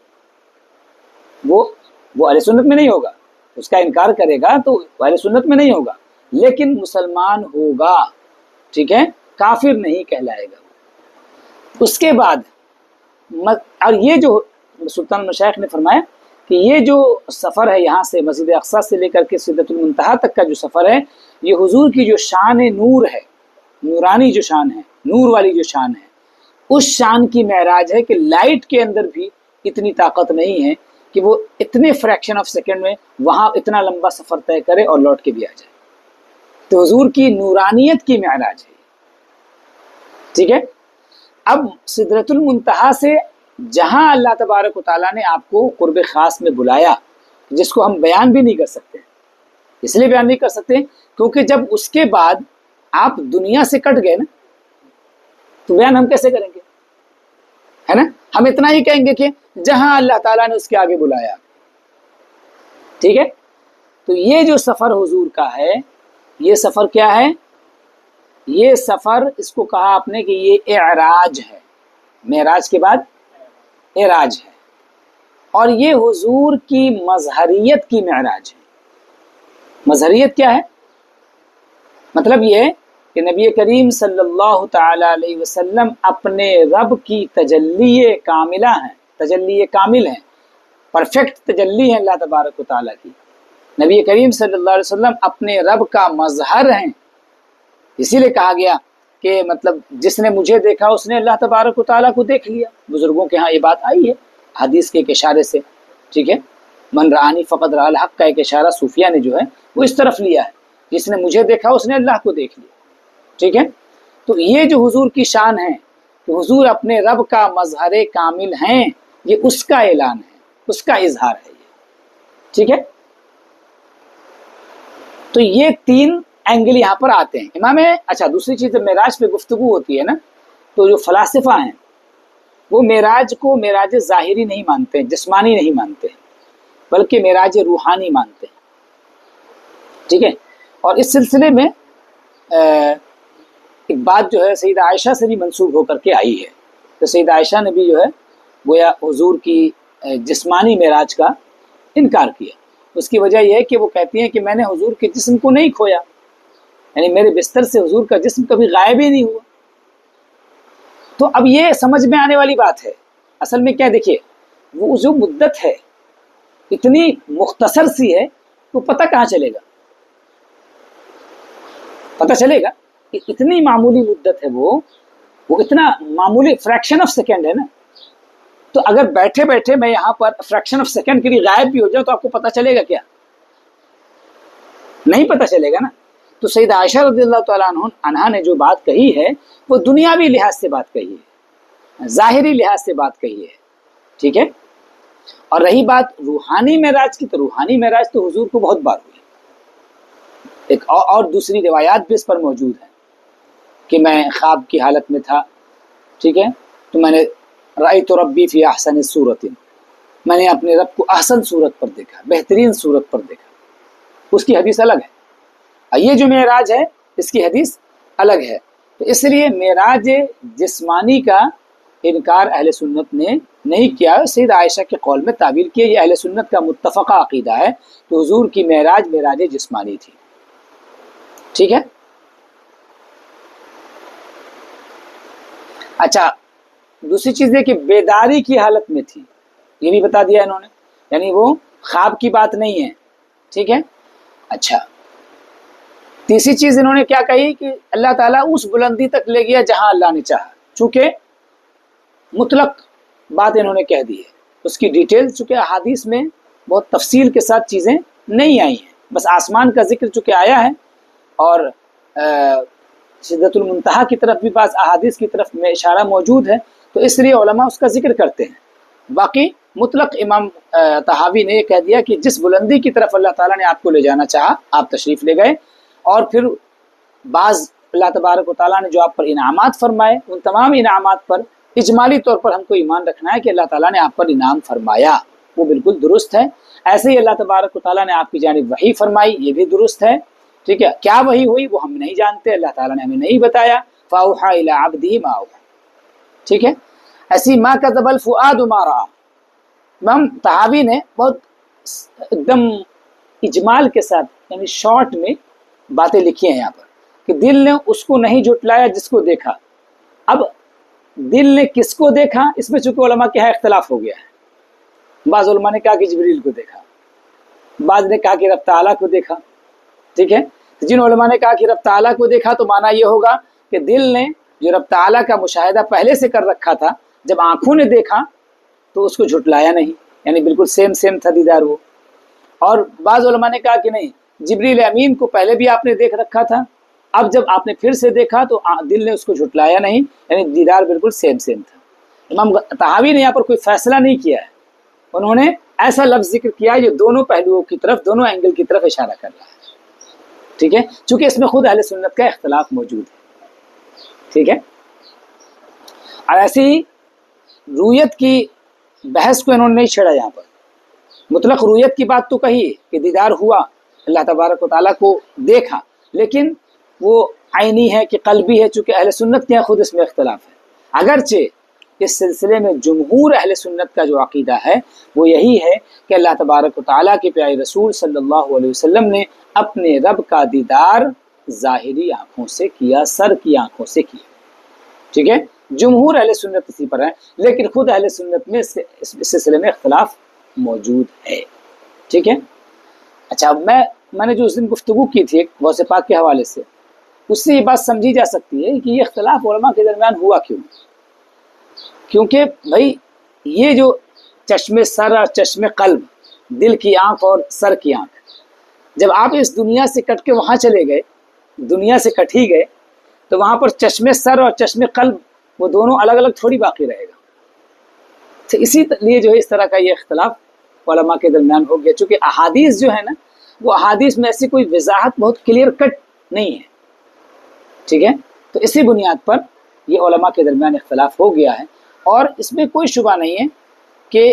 وہ اہل سنت میں نہیں ہوگا، اس کا انکار کرے گا تو وہ اہل سنت میں نہیں ہوگا، لیکن مسلمان ہوگا، ٹھیک ہے؟ کافر نہیں کہلائے گا۔ اس کے بعد اور یہ جو سلطان مشائخ نے فرمایا کہ یہ جو سفر ہے یہاں سے مسجد اقصی سے لے کر کے سدرۃ المنتہا تک کا جو سفر ہے یہ حضور کی جو شان نور ہے، نورانی جو شان ہے، نور والی جو شان ہے، اس شان کی معراج ہے کہ لائٹ کے اندر بھی اتنی طاقت نہیں ہے کہ وہ اتنے فریکشن آف سیکنڈ میں وہاں اتنا لمبا سفر طے کرے اور لوٹ کے بھی آ جائے۔ تو حضور کی نورانیت کی معراج ہے، ٹھیک ہے؟ اب سدرۃ المنتہا سے جہاں اللہ تبارک و تعالیٰ نے آپ کو قرب خاص میں بلایا، جس کو ہم بیان بھی نہیں کر سکتے، اس لیے بیان نہیں کر سکتے کیونکہ جب اس کے بعد آپ دنیا سے کٹ گئے نا تو بیان ہم کیسے کریں گے، ہے نا؟ ہم اتنا ہی کہیں گے کہ جہاں اللہ تعالیٰ نے اس کے آگے بلایا، ٹھیک ہے؟ تو یہ جو سفر حضور کا ہے یہ سفر کیا ہے؟ یہ سفر اس کو کہا آپ نے کہ یہ اعراج ہے، معراج کے بعد اعراج ہے، اور یہ حضور کی مظہریت کی معراج ہے۔ مظہریت کیا ہے؟ مطلب یہ کہ نبی کریم صلی اللہ تعالی علیہ وسلم اپنے رب کی تجلی کاملہ ہیں، تجلی کامل ہیں، پرفیکٹ تجلی ہے اللہ تبارک و تعالیٰ کی۔ نبی کریم صلی اللہ علیہ وسلم اپنے رب کا مظہر ہیں، اسی لیے کہا گیا کہ مطلب جس نے مجھے دیکھا اس نے اللہ تبارک و تعالیٰ کو دیکھ لیا۔ بزرگوں کے ہاں یہ بات آئی ہے حدیث کے ایک اشارے سے، ٹھیک ہے؟ من رآنی فقد رأى الحق کا ایک اشارہ صوفیہ نے جو ہے وہ اس طرف لیا ہے، جس نے مجھے دیکھا اس نے اللہ کو دیکھ لیا، ٹھیک ہے؟ تو یہ جو حضور کی شان ہے کہ حضور اپنے رب کا مظہر کامل ہیں، یہ اس کا اعلان ہے، اس کا اظہار ہے یہ، ٹھیک ہے؟ تو یہ تین اینگل یہاں پر آتے ہیں۔ امام اچھا دوسری چیز جب معراج پہ گفتگو ہوتی ہے نا تو جو فلاسفہ ہیں وہ معراج کو معراج ظاہری نہیں مانتے ہیں، جسمانی نہیں مانتے ہیں، بلکہ معراج روحانی مانتے ہیں، ٹھیک ہے؟ اور اس سلسلے میں ایک بات جو ہے سیدہ عائشہ سے بھی منسوب ہو کر کے آئی ہے، تو سیدہ عائشہ نے بھی جو ہے گویا حضور کی جسمانی معراج کا انکار کیا۔ اس کی وجہ یہ ہے کہ وہ کہتی ہیں کہ میں نے حضور کے جسم کو نہیں کھویا، یعنی میرے بستر سے حضور کا جسم کبھی غائب ہی نہیں ہوا۔ تو اب یہ سمجھ میں آنے والی بات ہے، اصل میں کیا دیکھیے وہ جو مدت ہے اتنی مختصر سی ہے تو پتہ کہاں چلے گا؟ پتہ چلے گا کہ اتنی معمولی مدت ہے، وہ اتنا معمولی فریکشن آف سیکنڈ ہے نا، تو اگر بیٹھے بیٹھے میں یہاں پر فریکشن آف سیکنڈ کے لیے غائب بھی ہو جاؤ تو آپ کو پتہ چلے گا کیا؟ نہیں پتہ چلے گا نا۔ تو سیدہ عائشہ رضی اللہ تعالیٰ عنہا نے جو بات کہی ہے وہ دنیاوی لحاظ سے بات کہی ہے، ظاہری لحاظ سے بات کہی ہے، ٹھیک ہے؟ اور رہی بات روحانی معراج کی، تو روحانی معراج تو حضور کو بہت بار ہوئی. ایک اور دوسری روایات بھی اس پر موجود ہیں کہ میں خواب کی حالت میں تھا، ٹھیک ہے، تو میں نے رأیت ربی فی احسن صورت، میں نے اپنے رب کو احسن صورت پر دیکھا، بہترین صورت پر دیکھا. اس کی حدیث الگ ہے، اور یہ جو معراج ہے اس کی حدیث الگ ہے. تو اس لیے معراج جسمانی کا انکار اہل سنت نے نہیں کیا. سید عائشہ کے قول میں تعبیر کیا، یہ اہل سنت کا متفقہ عقیدہ ہے کہ حضور کی معراج جسمانی تھی. ٹھیک ہے. اچھا، دوسری چیز ہے کہ بیداری کی حالت میں تھی، یہ بھی بتا دیا انہوں نے، یعنی وہ خواب کی بات نہیں ہے. ٹھیک ہے. اچھا، تیسری چیز انہوں نے کیا کہی کہ اللہ تعالیٰ اس بلندی تک لے گیا جہاں اللہ نے چاہا. چونکہ مطلق بات انہوں نے کہہ دی ہے، اس کی ڈیٹیل چونکہ احادیث میں بہت تفصیل کے ساتھ چیزیں نہیں آئی ہیں، بس آسمان کا ذکر چونکہ آیا ہے اور سدرۃ المنتہا کی طرف بھی بعض احادیث کی طرف میں اشارہ موجود ہے، تو اس لیے علماء اس کا ذکر کرتے ہیں. باقی مطلق امام طحاوی نے یہ کہہ دیا کہ جس بلندی کی طرف اللہ تعالیٰ نے آپ کو لے جانا چاہا آپ تشریف لے گئے، اور پھر بعض اللہ تبارک و تعالیٰ نے جو آپ پر انعامات فرمائے، ان تمام انعامات پر اجمالی طور پر ہم کو ایمان رکھنا ہے کہ اللہ تعالیٰ نے آپ پر انعام فرمایا، وہ بالکل درست ہے. ایسے ہی اللہ تبارک و تعالیٰ نے آپ کی جانب وحی فرمائی، یہ بھی درست ہے. ٹھیک ہے. کیا وحی ہوئی وہ ہم نہیں جانتے، اللہ تعالیٰ نے ہمیں نہیں بتایا. فَأَوْحَىٰ إِلَىٰ عَبْدِهِ مَا أَوْحَىٰ. ٹھیک ہے. ایسی مَا كَذَبَ الْفُؤَادُ مَا رَأَىٰ. امام طحاوی نے بہت ایک دم اجمال کے ساتھ یعنی شارٹ میں باتیں لکھی ہیں یہاں پر کہ دل نے اس کو نہیں جھٹلایا جس کو دیکھا. اب دل نے کس کو دیکھا، اس میں چونکہ علماء کے یہاں اختلاف ہو گیا ہے. بعض علماء نے کہا کہ جبریل کو دیکھا، بعض نے کہا کہ رب تعالیٰ کو دیکھا. ٹھیک ہے. جن علماء نے کہا کہ رب تعالیٰ کو دیکھا تو معنی یہ ہوگا کہ دل نے جو رب تعالیٰ کا مشاہدہ پہلے سے کر رکھا تھا، جب آنکھوں نے دیکھا تو اس کو جھٹلایا نہیں، یعنی بالکل سیم تھا دیدار وہ. اور بعض علماء نے کہا کہ نہیں، جبریل امین کو پہلے بھی آپ نے دیکھ رکھا تھا، اب جب آپ نے پھر سے دیکھا تو دل نے اس کو جھٹلایا نہیں، یعنی دیدار بالکل سیم تھا. امام طحاوی نے یہاں پر کوئی فیصلہ نہیں کیا ہے، انہوں نے ایسا لفظ ذکر کیا جو دونوں پہلوؤں کی طرف، دونوں اینگل کی طرف اشارہ کر رہا ہے. ٹھیک ہے. چونکہ اس میں خود اہل سنت کا اختلاف موجود ہے. ٹھیک ہے. اور ایسی رویت کی بحث کو انہوں نے نہیں چھیڑا یہاں پر. مطلق رویت کی بات تو کہی کہ دیدار ہوا، اللہ تبارک و تعالیٰ کو دیکھا، لیکن وہ عینی ہے کہ قلبی ہے، چونکہ اہل سنت کے خود اس میں اختلاف ہے. اگرچہ اس سلسلے میں جمہور اہل سنت کا جو عقیدہ ہے وہ یہی ہے کہ اللہ تبارک و تعالیٰ کے پیارے رسول صلی اللہ علیہ وسلم نے اپنے رب کا دیدار ظاہری آنکھوں سے کیا، سر کی آنکھوں سے کیا. ٹھیک ہے. جمہور اہل سنت اسی پر ہیں، لیکن خود اہل سنت میں اس سلسلے میں اختلاف موجود ہے. ٹھیک ہے. اچھا، میں نے جو اس دن گفتگو کی تھی غوث پاک کے حوالے سے، اس سے یہ بات سمجھی جا سکتی ہے کہ یہ اختلاف علماء کے درمیان ہوا کیوں. کیونکہ بھائی یہ جو چشم سر اور چشم قلب، دل کی آنکھ اور سر کی آنکھ، جب آپ اس دنیا سے کٹ کے وہاں چلے گئے، دنیا سے کٹ ہی گئے، تو وہاں پر چشم سر اور چشم قلب وہ دونوں الگ الگ تھوڑی باقی رہے گا. تو اسی لیے جو ہے اس طرح کا یہ اختلاف علماء کے درمیان ہو گیا. چونکہ احادیث جو ہے نا، وہ احادیث میں ایسی کوئی وضاحت بہت کلیئر کٹ نہیں ہے. ٹھیک ہے. تو اسی بنیاد پر یہ علماء کے درمیان اختلاف ہو گیا ہے، اور اس میں کوئی شبہ نہیں ہے کہ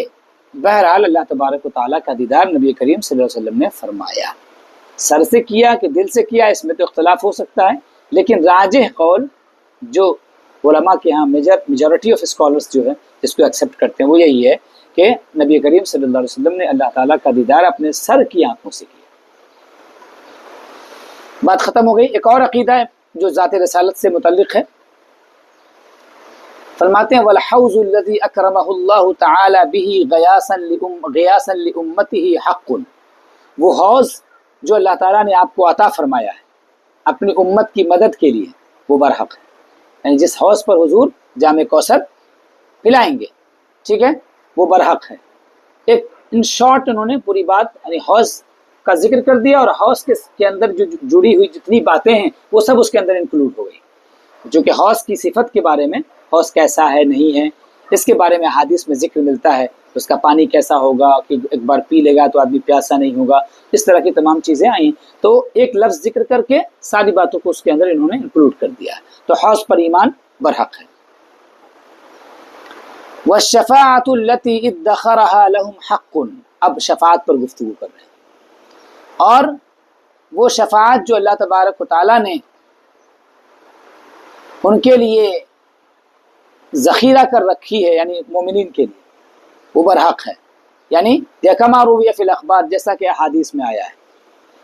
بہرحال اللہ تبارک و تعالیٰ کا دیدار نبی کریم صلی اللہ علیہ وسلم نے فرمایا. سر سے کیا کہ دل سے کیا، اس میں تو اختلاف ہو سکتا ہے، لیکن راجح قول جو علماء کے ہاں میجورٹی آف اسکالرس جو ہے اس کو ایکسیپٹ کرتے ہیں وہ یہی ہے کہ نبی کریم صلی اللہ علیہ وسلم نے اللہ تعالیٰ کا دیدار اپنے سر کی آنکھوں سے کیا. بات ختم ہو گئی. ایک اور عقیدہ ہے جو ذات رسالت سے متعلق ہے. فرماتے ہیں وَالْحَوْضُ الَّذِي أَكْرَمَهُ اللَّهُ تَعَالَى بِهِ غِيَاثًا لِأُمَّتِهِ حَقٌّ. وہ حوض جو اللہ تعالیٰ نے آپ کو عطا فرمایا ہے اپنی امت کی مدد کے لیے، وہ برحق ہے. یعنی جس حوض پر حضور جام کوثر پلائیں گے، ٹھیک ہے، وہ برحق ہے. ایک ان شارٹ انہوں نے پوری بات یعنی حوض کا ذکر کر دیا، اور حوض کے اندر جو جڑی ہوئی جتنی باتیں ہیں وہ سب اس کے اندر انکلوڈ ہو گئی. جو کہ حوض کی صفت کے بارے میں، حوض کیسا ہے نہیں ہے، اس کے بارے میں حدیث میں ذکر ملتا ہے. اس کا پانی کیسا ہوگا کہ ایک بار پی لے گا تو آدمی پیاسا نہیں ہوگا، اس طرح کی تمام چیزیں آئیں، تو ایک لفظ ذکر کر کے ساری باتوں کو اس کے اندر انہوں نے انکلوڈ کر دیا ہے۔ تو حوض پر ایمان برحق ہے۔ وَالشَّفَاعَةُ الَّتِي ادَّخَرَهَا لَهُمْ حَقٌّ، اب شفاعت پر گفتگو کر رہے ہیں، اور وہ شفاعت جو اللہ تبارک و تعالیٰ نے ان کے لیے ذخیرہ کر رکھی ہے، یعنی مومنین کے لیے، وہ برحق ہے۔ یعنی کما روی فی الاخبار، جیسا کہ احادیث میں آیا ہے،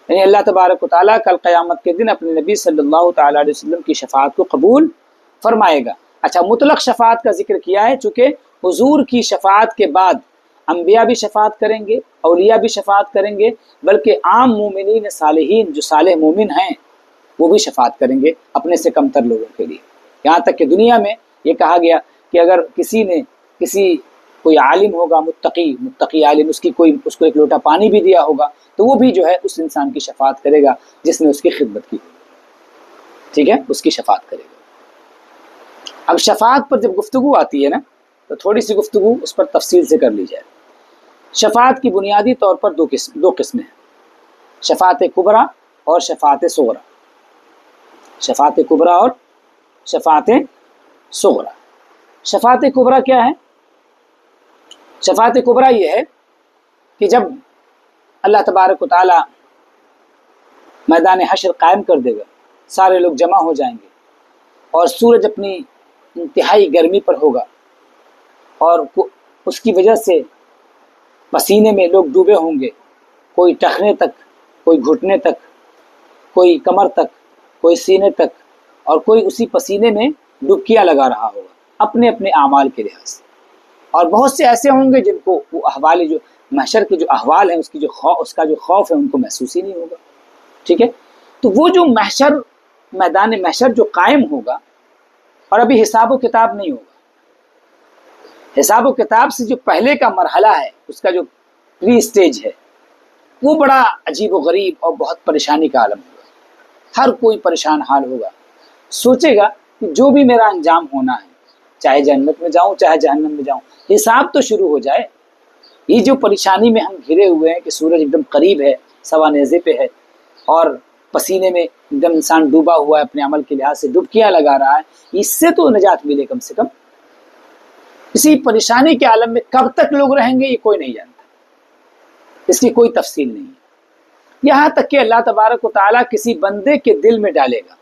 یعنی اللہ تبارک و تعالیٰ کل قیامت کے دن اپنے نبی صلی اللہ تعالیٰ علیہ وسلم کی شفاعت کو قبول فرمائے گا۔ اچھا، مطلق شفاعت کا ذکر کیا ہے، چونکہ حضور کی شفاعت کے بعد انبیاء بھی شفاعت کریں گے، اولیاء بھی شفاعت کریں گے، بلکہ عام مومنین صالحین جو صالح مومن ہیں وہ بھی شفاعت کریں گے اپنے سے کم تر لوگوں کے لیے۔ یہاں تک کہ دنیا میں یہ کہا گیا کہ اگر کوئی عالم ہوگا، متقی عالم، اس کو ایک لوٹا پانی بھی دیا ہوگا تو وہ بھی جو ہے اس انسان کی شفاعت کرے گا جس نے اس کی خدمت کی، ٹھیک ہے، اس کی شفاعت کرے گا۔ اب شفاعت پر جب گفتگو آتی ہے نا، تو تھوڑی سی گفتگو اس پر تفصیل سے کر لی جائے۔ شفاعت کی بنیادی طور پر دو قسمیں ہیں، شفاعت کبریٰ اور شفاعت صغریٰ۔ شفاعت کبریٰ اور شفاعت صغریٰ۔ شفاعت کبریٰ کیا ہے؟ شفاعت کبریٰ یہ ہے کہ جب اللہ تبارک و تعالی میدان حشر قائم کر دے گا، سارے لوگ جمع ہو جائیں گے، اور سورج اپنی انتہائی گرمی پر ہوگا، اور اس کی وجہ سے پسینے میں لوگ ڈوبے ہوں گے، کوئی ٹخنے تک، کوئی گھٹنے تک، کوئی کمر تک، کوئی سینے تک، اور کوئی اسی پسینے میں ڈبکیاں لگا رہا ہوگا اپنے اپنے اعمال کے لحاظ سے۔ اور بہت سے ایسے ہوں گے جن کو وہ احوال، جو محشر کے جو احوال ہیں، اس کا جو خوف ہے ان کو محسوس ہی نہیں ہوگا، ٹھیک ہے۔ تو وہ جو میدان محشر جو قائم ہوگا، اور ابھی حساب و کتاب نہیں ہوگا، حساب و کتاب سے جو پہلے کا مرحلہ ہے، اس کا جو پری سٹیج ہے، وہ بڑا عجیب و غریب اور بہت پریشانی کا عالم ہوگا۔ ہر کوئی پریشان حال ہوگا، سوچے گا کہ جو بھی میرا انجام ہونا ہے، چاہے جنت میں جاؤں چاہے جہنم میں جاؤں، حساب تو شروع ہو جائے۔ یہ جو پریشانی میں ہم گھرے ہوئے ہیں کہ سورج ایک دم قریب ہے، سوا نیزے پہ ہے، اور پسینے میں ایک دم انسان ڈوبا ہوا ہے، اپنے عمل کے لحاظ سے ڈبکیاں لگا رہا ہے، اس سے تو نجات ملے کم سے کم۔ اسی پریشانی کے عالم میں کب تک لوگ رہیں گے یہ کوئی نہیں جانتا، اس کی کوئی تفصیل نہیں ہے، یہاں تک کہ اللہ تبارک و تعالیٰ کسی بندے کے دل میں ڈالے گا،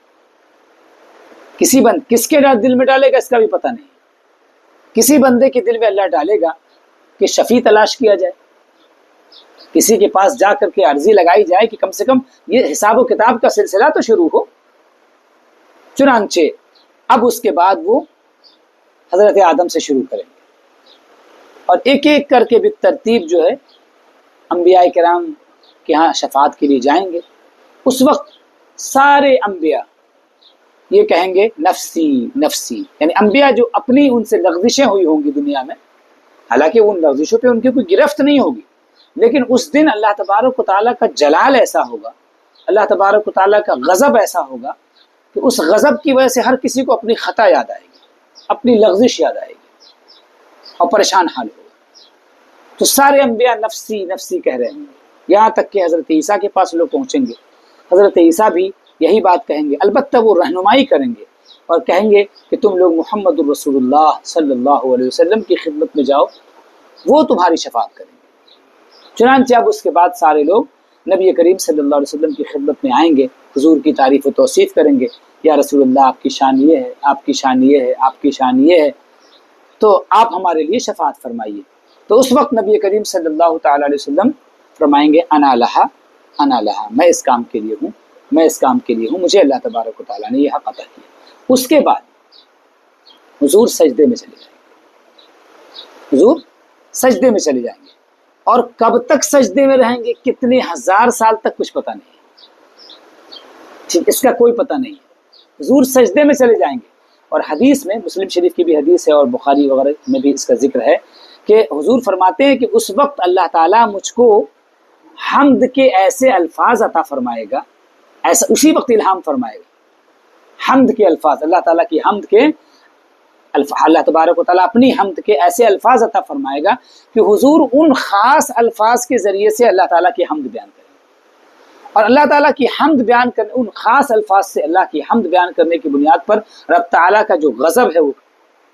کس کے دل میں ڈالے گا اس کا بھی پتہ نہیں، کسی بندے کے دل میں اللہ ڈالے گا کہ شفیع تلاش کیا جائے، کسی کے پاس جا کر کے عرضی لگائی جائے کہ کم سے کم یہ حساب و کتاب کا سلسلہ تو شروع ہو۔ چنانچہ اب اس کے بعد وہ حضرت آدم سے شروع کریں گے، اور ایک ایک کر کے بالترتیب جو ہے انبیاء کرام کے ہاں شفاعت کے لیے جائیں گے۔ اس وقت سارے انبیاء یہ کہیں گے نفسی نفسی، یعنی انبیاء جو اپنی ان سے لغزشیں ہوئی ہوں گی دنیا میں، حالانکہ ان لغزشوں پہ ان کی کوئی گرفت نہیں ہوگی، لیکن اس دن اللہ تبارک و تعالیٰ کا جلال ایسا ہوگا، اللہ تبارک و تعالیٰ کا غضب ایسا ہوگا کہ اس غضب کی وجہ سے ہر کسی کو اپنی خطا یاد آئے گی، اپنی لغزش یاد آئے گی، اور پریشان حال ہوگا۔ تو سارے انبیاء نفسی نفسی کہہ رہے ہیں، یہاں تک کہ حضرت عیسیٰ کے پاس لوگ پہنچیں گے، حضرت عیسیٰ بھی یہی بات کہیں گے، البتہ وہ رہنمائی کریں گے اور کہیں گے کہ تم لوگ محمد الرسول اللہ صلی اللہ علیہ وسلم کی خدمت میں جاؤ، وہ تمہاری شفاعت کریں گے۔ چنانچہ اب اس کے بعد سارے لوگ نبی کریم صلی اللہ علیہ وسلم کی خدمت میں آئیں گے، حضور کی تعریف و توصیف کریں گے، یا رسول اللہ آپ کی شان یہ ہے، آپ کی شان یہ ہے، آپ کی شان یہ ہے، تو آپ ہمارے لیے شفاعت فرمائیے۔ تو اس وقت نبی کریم صلی اللہ تعالیٰ علیہ وسلم فرمائیں گے انا لہا انا لہا، میں اس کام کے لیے ہوں، میں اس کام کے لیے ہوں، مجھے اللہ تبارک و تعالیٰ نے یہ حق عطا کیا۔ اس کے بعد حضور سجدے میں چلے جائیں گے، حضور سجدے میں چلے جائیں گے، اور کب تک سجدے میں رہیں گے، کتنے ہزار سال تک کچھ پتہ نہیں ہے، ٹھیک، اس کا کوئی پتہ نہیں ہے، حضور سجدے میں چلے جائیں گے۔ اور حدیث میں، مسلم شریف کی بھی حدیث ہے اور بخاری وغیرہ میں بھی اس کا ذکر ہے کہ حضور فرماتے ہیں کہ اس وقت اللہ تعالیٰ مجھ کو حمد کے ایسے الفاظ عطا فرمائے گا، ایسا اسی وقت الہام فرمائے گا، حمد کے الفاظ، اللہ تعالیٰ کی حمد کے اللہ تبارک و تعالیٰ اپنی حمد کے ایسے الفاظ عطا فرمائے گا کہ حضور ان خاص الفاظ کے ذریعے سے اللہ تعالیٰ کی حمد بیان کریں گے، اور اللہ تعالیٰ کی حمد بیان کرنے، ان خاص الفاظ سے اللہ کی حمد بیان کرنے کی بنیاد پر رب تعالیٰ کا جو غضب ہے وہ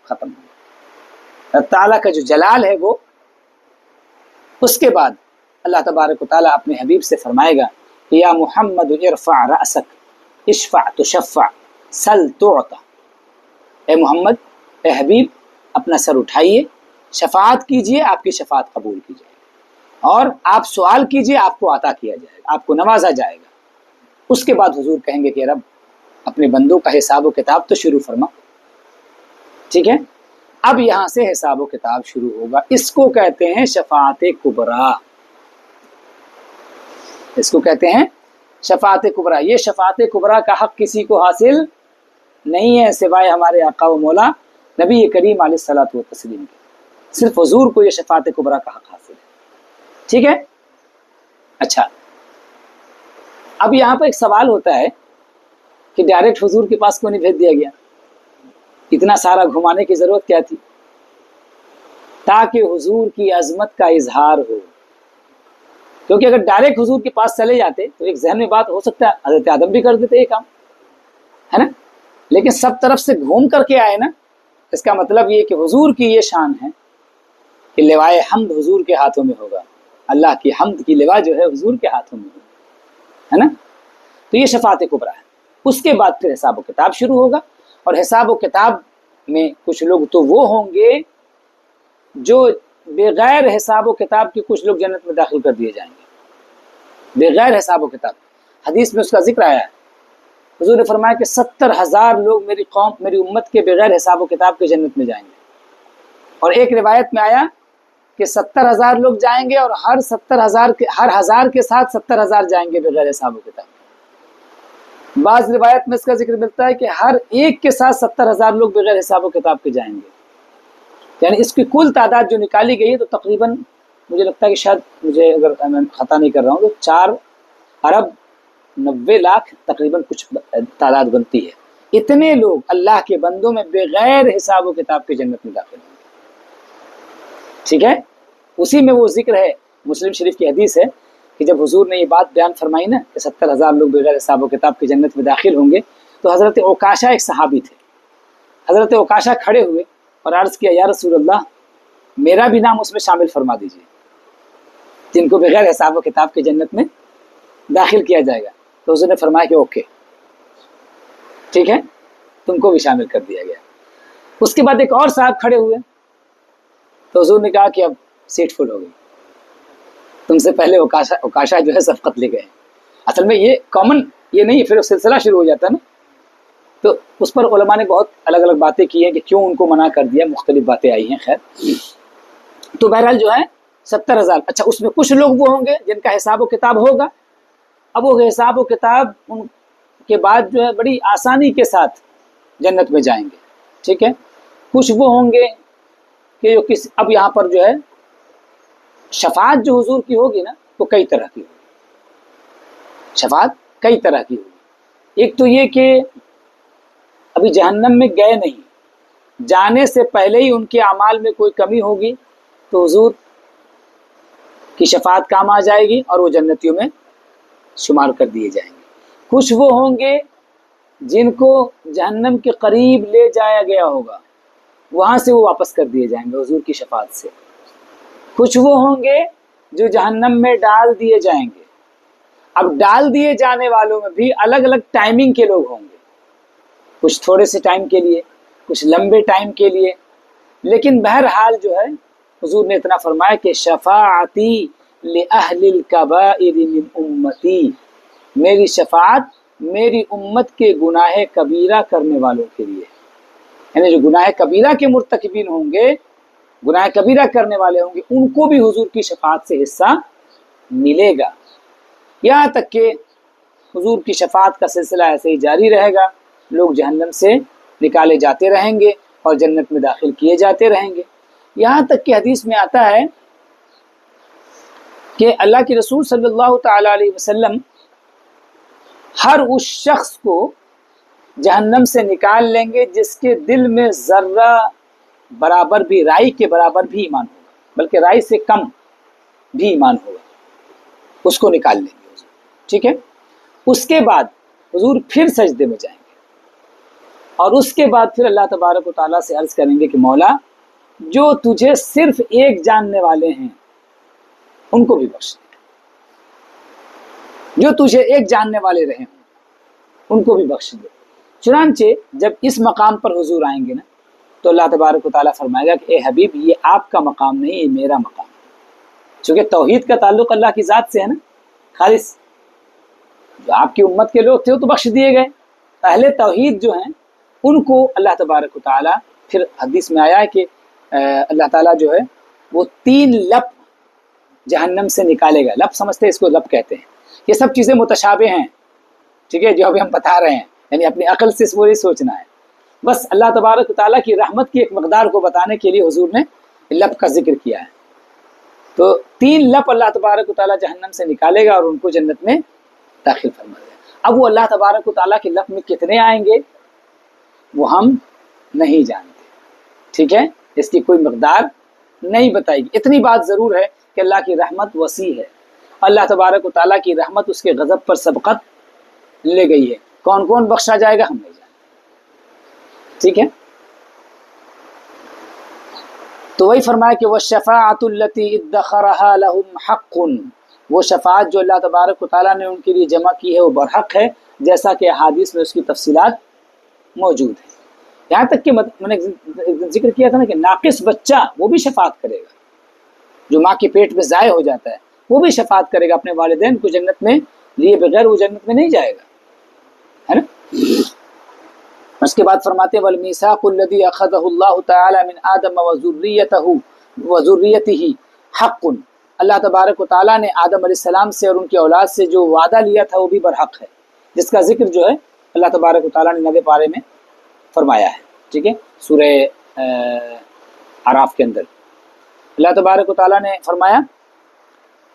ختم ہو، رب تعالیٰ کا جو جلال ہے وہ، اس کے بعد اللہ تبارک و تعالیٰ اپنے حبیب سے فرمائے گا کہ یا محمد ارفع رأسک اشفع تشفع سل تعطى، اے محمد، اے حبیب، اپنا سر اٹھائیے، شفاعت کیجئے، آپ کی شفاعت قبول کی جائے گی، اور آپ سوال کیجئے، آپ کو عطا کیا جائے گا، آپ کو نوازا جائے گا۔ اس کے بعد حضور کہیں گے کہ رب اپنے بندوں کا حساب و کتاب تو شروع فرما۔ ٹھیک ہے، اب یہاں سے حساب و کتاب شروع ہوگا، اس کو کہتے ہیں شفاعت کبریٰ، اس کو کہتے ہیں شفاعت کبریٰ۔ یہ شفاعت کبریٰ کا حق کسی کو حاصل نہیں ہے سوائے ہمارے آقا و مولا نبی کریم علیہ الصلوۃ والتسلیم کے، صرف حضور کو یہ شفاعت کبریٰ کا حق حاصل ہے۔ ٹھیک ہے، اچھا، اب یہاں پر ایک سوال ہوتا ہے کہ ڈائریکٹ حضور کے پاس کیوں نہیں بھیج دیا گیا؟ اتنا سارا گھمانے کی ضرورت کیا تھی؟ تاکہ حضور کی عظمت کا اظہار ہو، کیونکہ اگر ڈائریکٹ حضور کے پاس چلے جاتے تو ایک ذہن میں بات ہو سکتا ہے حضرت آدم بھی کر دیتے یہ کام، ہے نا، لیکن سب طرف سے گھوم کر کے آئے نا، اس کا مطلب یہ کہ حضور کی یہ شان ہے کہ لوائے حمد حضور کے ہاتھوں میں ہوگا، اللہ کی حمد کی لوا جو ہے حضور کے ہاتھوں میں ہوگا، ہے نا، تو یہ شفاعت کبریٰ ہے۔ اس کے بعد پھر حساب و کتاب شروع ہوگا، اور حساب و کتاب میں کچھ لوگ تو وہ ہوں گے جو بغیر حساب و کتاب کے، کچھ لوگ جنت میں داخل کر دیے جائیں گے بغیر حساب و کتاب۔ حدیث میں اس کا ذکر آیا ہے، حضور نے فرمایا کہ 70,000 لوگ میری قوم، میری امت کے بغیر حساب و کتاب کے جنت میں جائیں گے، اور ایک روایت میں آیا کہ 70,000 لوگ جائیں گے، اور ہر 1000 کے ساتھ 70,000 جائیں گے بغیر حساب و کتاب۔ بعض روایت میں اس کا ذکر ملتا ہے کہ ہر ایک کے ساتھ 70,000 لوگ بغیر حساب و کتاب کے جائیں گے، یعنی اس کی کل تعداد جو نکالی گئی ہے تو تقریباً مجھے لگتا ہے کہ شاید، مجھے اگر میں خطا نہیں کر رہا ہوں، تو 4,90,00,000 تقریباً کچھ تعداد بنتی ہے۔ اتنے لوگ اللہ کے بندوں میں بغیر حساب و کتاب کے جنت میں داخل ہوں گے۔ ٹھیک ہے، اسی میں وہ ذکر ہے، مسلم شریف کی حدیث ہے کہ جب حضور نے یہ بات بیان فرمائی نا کہ 70,000 لوگ بغیر حساب و کتاب کے جنت میں داخل ہوں گے، تو حضرت عکاشہ ایک صحابی تھے، حضرت عکاشہ کھڑے ہوئے اور عرض کیا یا رسول اللہ، میرا بھی نام اس میں شامل فرما دیجیے جن کو بغیر حساب و کتاب کے جنت میں داخل کیا جائے گا۔ تو حضور نے فرمایا کہ اوکے، ٹھیک ہے، تم کو بھی شامل کر دیا گیا۔ اس کے بعد ایک اور صاحب کھڑے ہوئے، تو حضور نے کہا کہ اب سیٹ فل ہو گئی، تم سے پہلے عکاشہ جو ہے سبقت لے گئے۔ اصل میں یہ کامن یہ نہیں، پھر سلسلہ شروع ہو جاتا ہے نا، تو اس پر علماء نے بہت الگ الگ باتیں کی ہیں کہ کیوں ان کو منع کر دیا، مختلف باتیں آئی ہیں، خیر۔ تو بہرحال جو ہے 70,000، اچھا، اس میں کچھ لوگ وہ ہوں گے جن کا حساب و کتاب ہوگا، اب وہ حساب و کتاب ان کے بعد جو ہے بڑی آسانی کے ساتھ جنت میں جائیں گے، ٹھیک ہے۔ کچھ وہ ہوں گے کہ جو اب یہاں پر جو ہے شفاعت جو حضور کی ہوگی نا، وہ کئی طرح کی ہوگی، شفاعت کئی طرح کی ہوگی۔ ایک تو یہ کہ ابھی جہنم میں گئے نہیں، جانے سے پہلے ہی ان کے اعمال میں کوئی کمی ہوگی تو حضور کی شفاعت کام آ جائے گی اور وہ جنتیوں میں شمار کر دیے جائیں گے۔ کچھ وہ ہوں گے جن کو جہنم کے قریب لے جایا گیا ہوگا، وہاں سے وہ واپس کر دیے جائیں گے حضور کی شفاعت سے۔ کچھ وہ ہوں گے جو جہنم میں ڈال دیے جائیں گے۔ اب ڈال دیے جانے والوں میں بھی الگ الگ ٹائمنگ کے لوگ ہوں گے، کچھ تھوڑے سے ٹائم کے لیے، کچھ لمبے ٹائم کے لیے، لیکن بہرحال جو ہے حضور نے اتنا فرمایا کہ شفاعتی لأہل الکبائر من امتی، میری شفاعت میری امت کے گناہ کبیرہ کرنے والوں کے لیے، یعنی جو گناہ کبیرہ کے مرتکبین ہوں گے، گناہ کبیرہ کرنے والے ہوں گے، ان کو بھی حضور کی شفاعت سے حصہ ملے گا، یہاں تک کہ حضور کی شفاعت کا سلسلہ ایسے ہی جاری رہے گا، لوگ جہنم سے نکالے جاتے رہیں گے اور جنت میں داخل کیے جاتے رہیں گے، یہاں تک کہ حدیث میں آتا ہے کہ اللہ کے رسول صلی اللہ تعالی علیہ وسلم ہر اس شخص کو جہنم سے نکال لیں گے جس کے دل میں ذرہ برابر بھی، رائی کے برابر بھی ایمان ہوگا، بلکہ رائی سے کم بھی ایمان ہوگا، اس کو نکال لیں گے حضور، ٹھیک ہے۔ اس کے بعد حضور پھر سجدے میں جائیں گے، اور اس کے بعد پھر اللہ تبارک و تعالیٰ سے عرض کریں گے کہ مولا جو تجھے صرف ایک جاننے والے ہیں ان کو بھی بخش دے، جو تجھے ایک جاننے والے رہے ہوں ان کو بھی بخش دے۔ چنانچہ جب اس مقام پر حضور آئیں گے نا تو اللہ تبارک و تعالیٰ فرمائے گا کہ اے حبیب یہ آپ کا مقام نہیں، یہ میرا مقام ہے، چونکہ توحید کا تعلق اللہ کی ذات سے ہے نا خالص۔ جو آپ کی امت کے لوگ تھے وہ تو بخش دیے گئے، اہل توحید جو ہیں ان کو اللہ تبارک و تعالیٰ، پھر حدیث میں آیا ہے کہ اللہ تعالیٰ جو ہے وہ 3 لپ جہنم سے نکالے گا۔ لپ سمجھتے ہیں اس کو، لپ کہتے ہیں۔ یہ سب چیزیں متشابہ ہیں، ٹھیک ہے، جو ابھی ہم بتا رہے ہیں، یعنی اپنی عقل سے اس کو نہیں سوچنا ہے، بس اللہ تبارک و تعالیٰ کی رحمت کی ایک مقدار کو بتانے کے لیے حضور نے لپ کا ذکر کیا ہے۔ تو 3 لپ اللہ تبارک و تعالیٰ جہنم سے نکالے گا اور ان کو جنت میں داخل فرما دے گا۔ اب وہ اللہ تبارک و تعالیٰ کے لپ میں کتنے آئیں گے وہ ہم نہیں جانتے، ٹھیک ہے، اس کی کوئی مقدار نہیں بتائی گی۔ اتنی بات ضرور ہے کہ اللہ کی رحمت وسیع ہے، اللہ تبارک و تعالیٰ کی رحمت اس کے غضب پر سبقت لے گئی ہے۔ کون کون بخشا جائے گا ہم نہیں جانتے، ٹھیک ہے۔ تو وہی فرمایا کہ وَالشَّفَاعَةُ الَّتِي ادَّخَرَهَا لَهُمْ حَقٌّ، وہ شفاعت جو اللہ تبارک و تعالیٰ نے ان کے لیے جمع کی ہے وہ برحق ہے، جیسا کہ احادیث میں اس کی تفصیلات موجود ہیں۔ یہاں تک کہ میں نے ذکر کیا تھا نا کہ ناقص بچہ وہ بھی شفاعت کرے گا، جو ماں کے پیٹ میں ضائع ہو جاتا ہے وہ بھی شفاعت کرے گا اپنے والدین کو جنت میں لیے بغیر، وہ جنت میں نہیں جائے گا، ہے نا۔ اس کے بعد فرماتے ہیں وَالْمِيثَاقُ الَّذِي أَخَذَهُ اللَّهُ تَعَالَى مِنْ آدَمَ وَذُرِّيَّتِهِ حَقٌّ، اللہ تبارک و تعالیٰ نے آدم علیہ السلام سے اور ان کی اولاد سے جو وعدہ لیا تھا وہ بھی برحق ہے، جس کا ذکر جو ہے اللہ تبارک و تعالیٰ نے 9ویں پارے میں فرمایا ہے، ٹھیک ہے، سورہ اعراف کے اندر اللہ تبارک و تعالیٰ نے فرمایا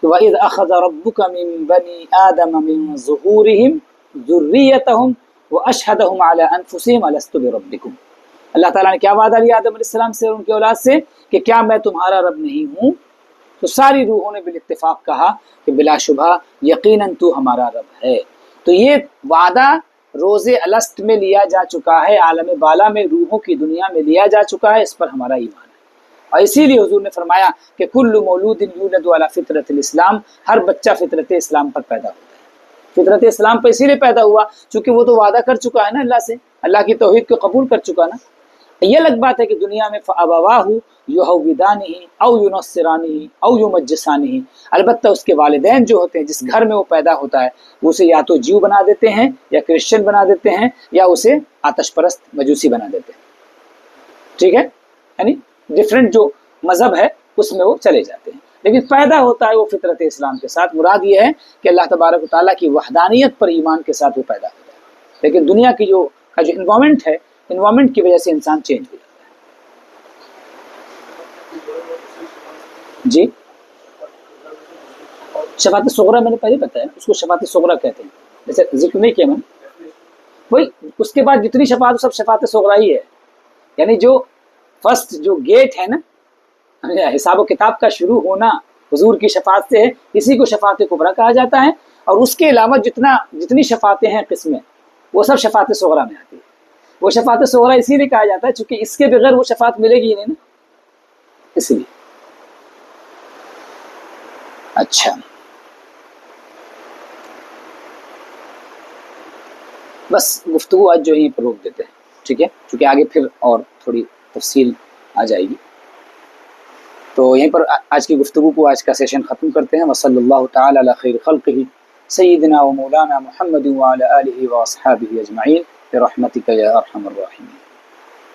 کہ وَإِذْ أَخَذَ رَبُّكَ مِنْ بَنِي آدَمَ مِنْ ظُهُورِهِمْ ذُرِّيَّتَهُمْ وَأَشْهَدَهُمْ عَلَىٰ أَنفُسِهِمْ أَلَسْتُ بِرَبِّكُمْ، اللہ تعالیٰ نے کیا وعدہ لیا آدم علیہ السلام سے اور ان کی اولاد سے کہ کیا میں تمہارا رب نہیں ہوں؟ تو ساری روحوں نے بالاتفاق کہا کہ بلا شبہ یقیناً تو ہمارا رب ہے۔ تو یہ وعدہ روز الست میں لیا جا چکا ہے، عالم بالا میں روحوں کی دنیا میں لیا جا چکا ہے، اس پر ہمارا ایمان ہے۔ اور اسی لیے حضور نے فرمایا کہ کل مولود یولد علی فطرت الاسلام، ہر بچہ فطرت اسلام پر پیدا ہوتا ہے۔ فطرت اسلام پر اسی لیے پیدا ہوا چونکہ وہ تو وعدہ کر چکا ہے نا اللہ سے، اللہ کی توحید کو قبول کر چکا نا۔ یہ الگ بات ہے کہ دنیا میں فَأَبَوَاهُ يُهَوِّدَانِهِ أَوْ يُنَصِّرَانِهِ أَوْ يُمَجِّسَانِهِ، البتہ اس کے والدین جو ہوتے ہیں جس گھر میں وہ پیدا ہوتا ہے وہ اسے یا تو جیو بنا دیتے ہیں یا کرسچن بنا دیتے ہیں یا اسے آتش پرست مجوسی بنا دیتے ہیں، ٹھیک ہے، یعنی ڈفرینٹ جو مذہب ہے اس میں وہ چلے جاتے ہیں، لیکن پیدا ہوتا ہے وہ فطرت اسلام کے ساتھ۔ مراد یہ ہے کہ اللہ تبارک و تعالیٰ کی وحدانیت پر ایمان کے ساتھ وہ پیدا ہوتا ہے، لیکن دنیا کی جو انوائرمنٹ ہے، انوائرمنٹ کی وجہ سے انسان چینج ہو جاتا ہے۔ جی شفاعت صغریٰ میں نے پہلے بتایا، اس کو شفاعت صغریٰ کہتے ہیں، جیسے ذکر نہیں کیا میں نے، وہی اس کے بعد جتنی شفاعت سب شفاعت صغریٰ ہی ہے، یعنی جو فرسٹ جو گیٹ ہے نا حساب و کتاب کا شروع ہونا حضور کی شفاعت سے ہے، اسی کو شفاعت کبریٰ کہا جاتا ہے، اور اس کے علاوہ جتنی شفاعتیں ہیں قسمیں وہ سب شفاعت صغریٰ میں آتی ہے۔ وہ شفاعت صغریٰ اسی لیے کہا جاتا ہے چونکہ اس کے بغیر وہ شفاعت ملے گی ہی نہیں نا، اس لیے۔ اچھا بس گفتگو آج جو یہیں پر روک دیتے ہیں، ٹھیک ہے، چونکہ آگے پھر اور تھوڑی تفصیل آ جائے گی، تو یہیں پر آج کی گفتگو کو، آج کا سیشن ختم کرتے ہیں۔ وصلی اللہ تعالی علی خیر خلقہ سیدنا و مولانا محمد وعلی آلہ واصحابہ اجمعین برحمتک یا ارحم الراحمین۔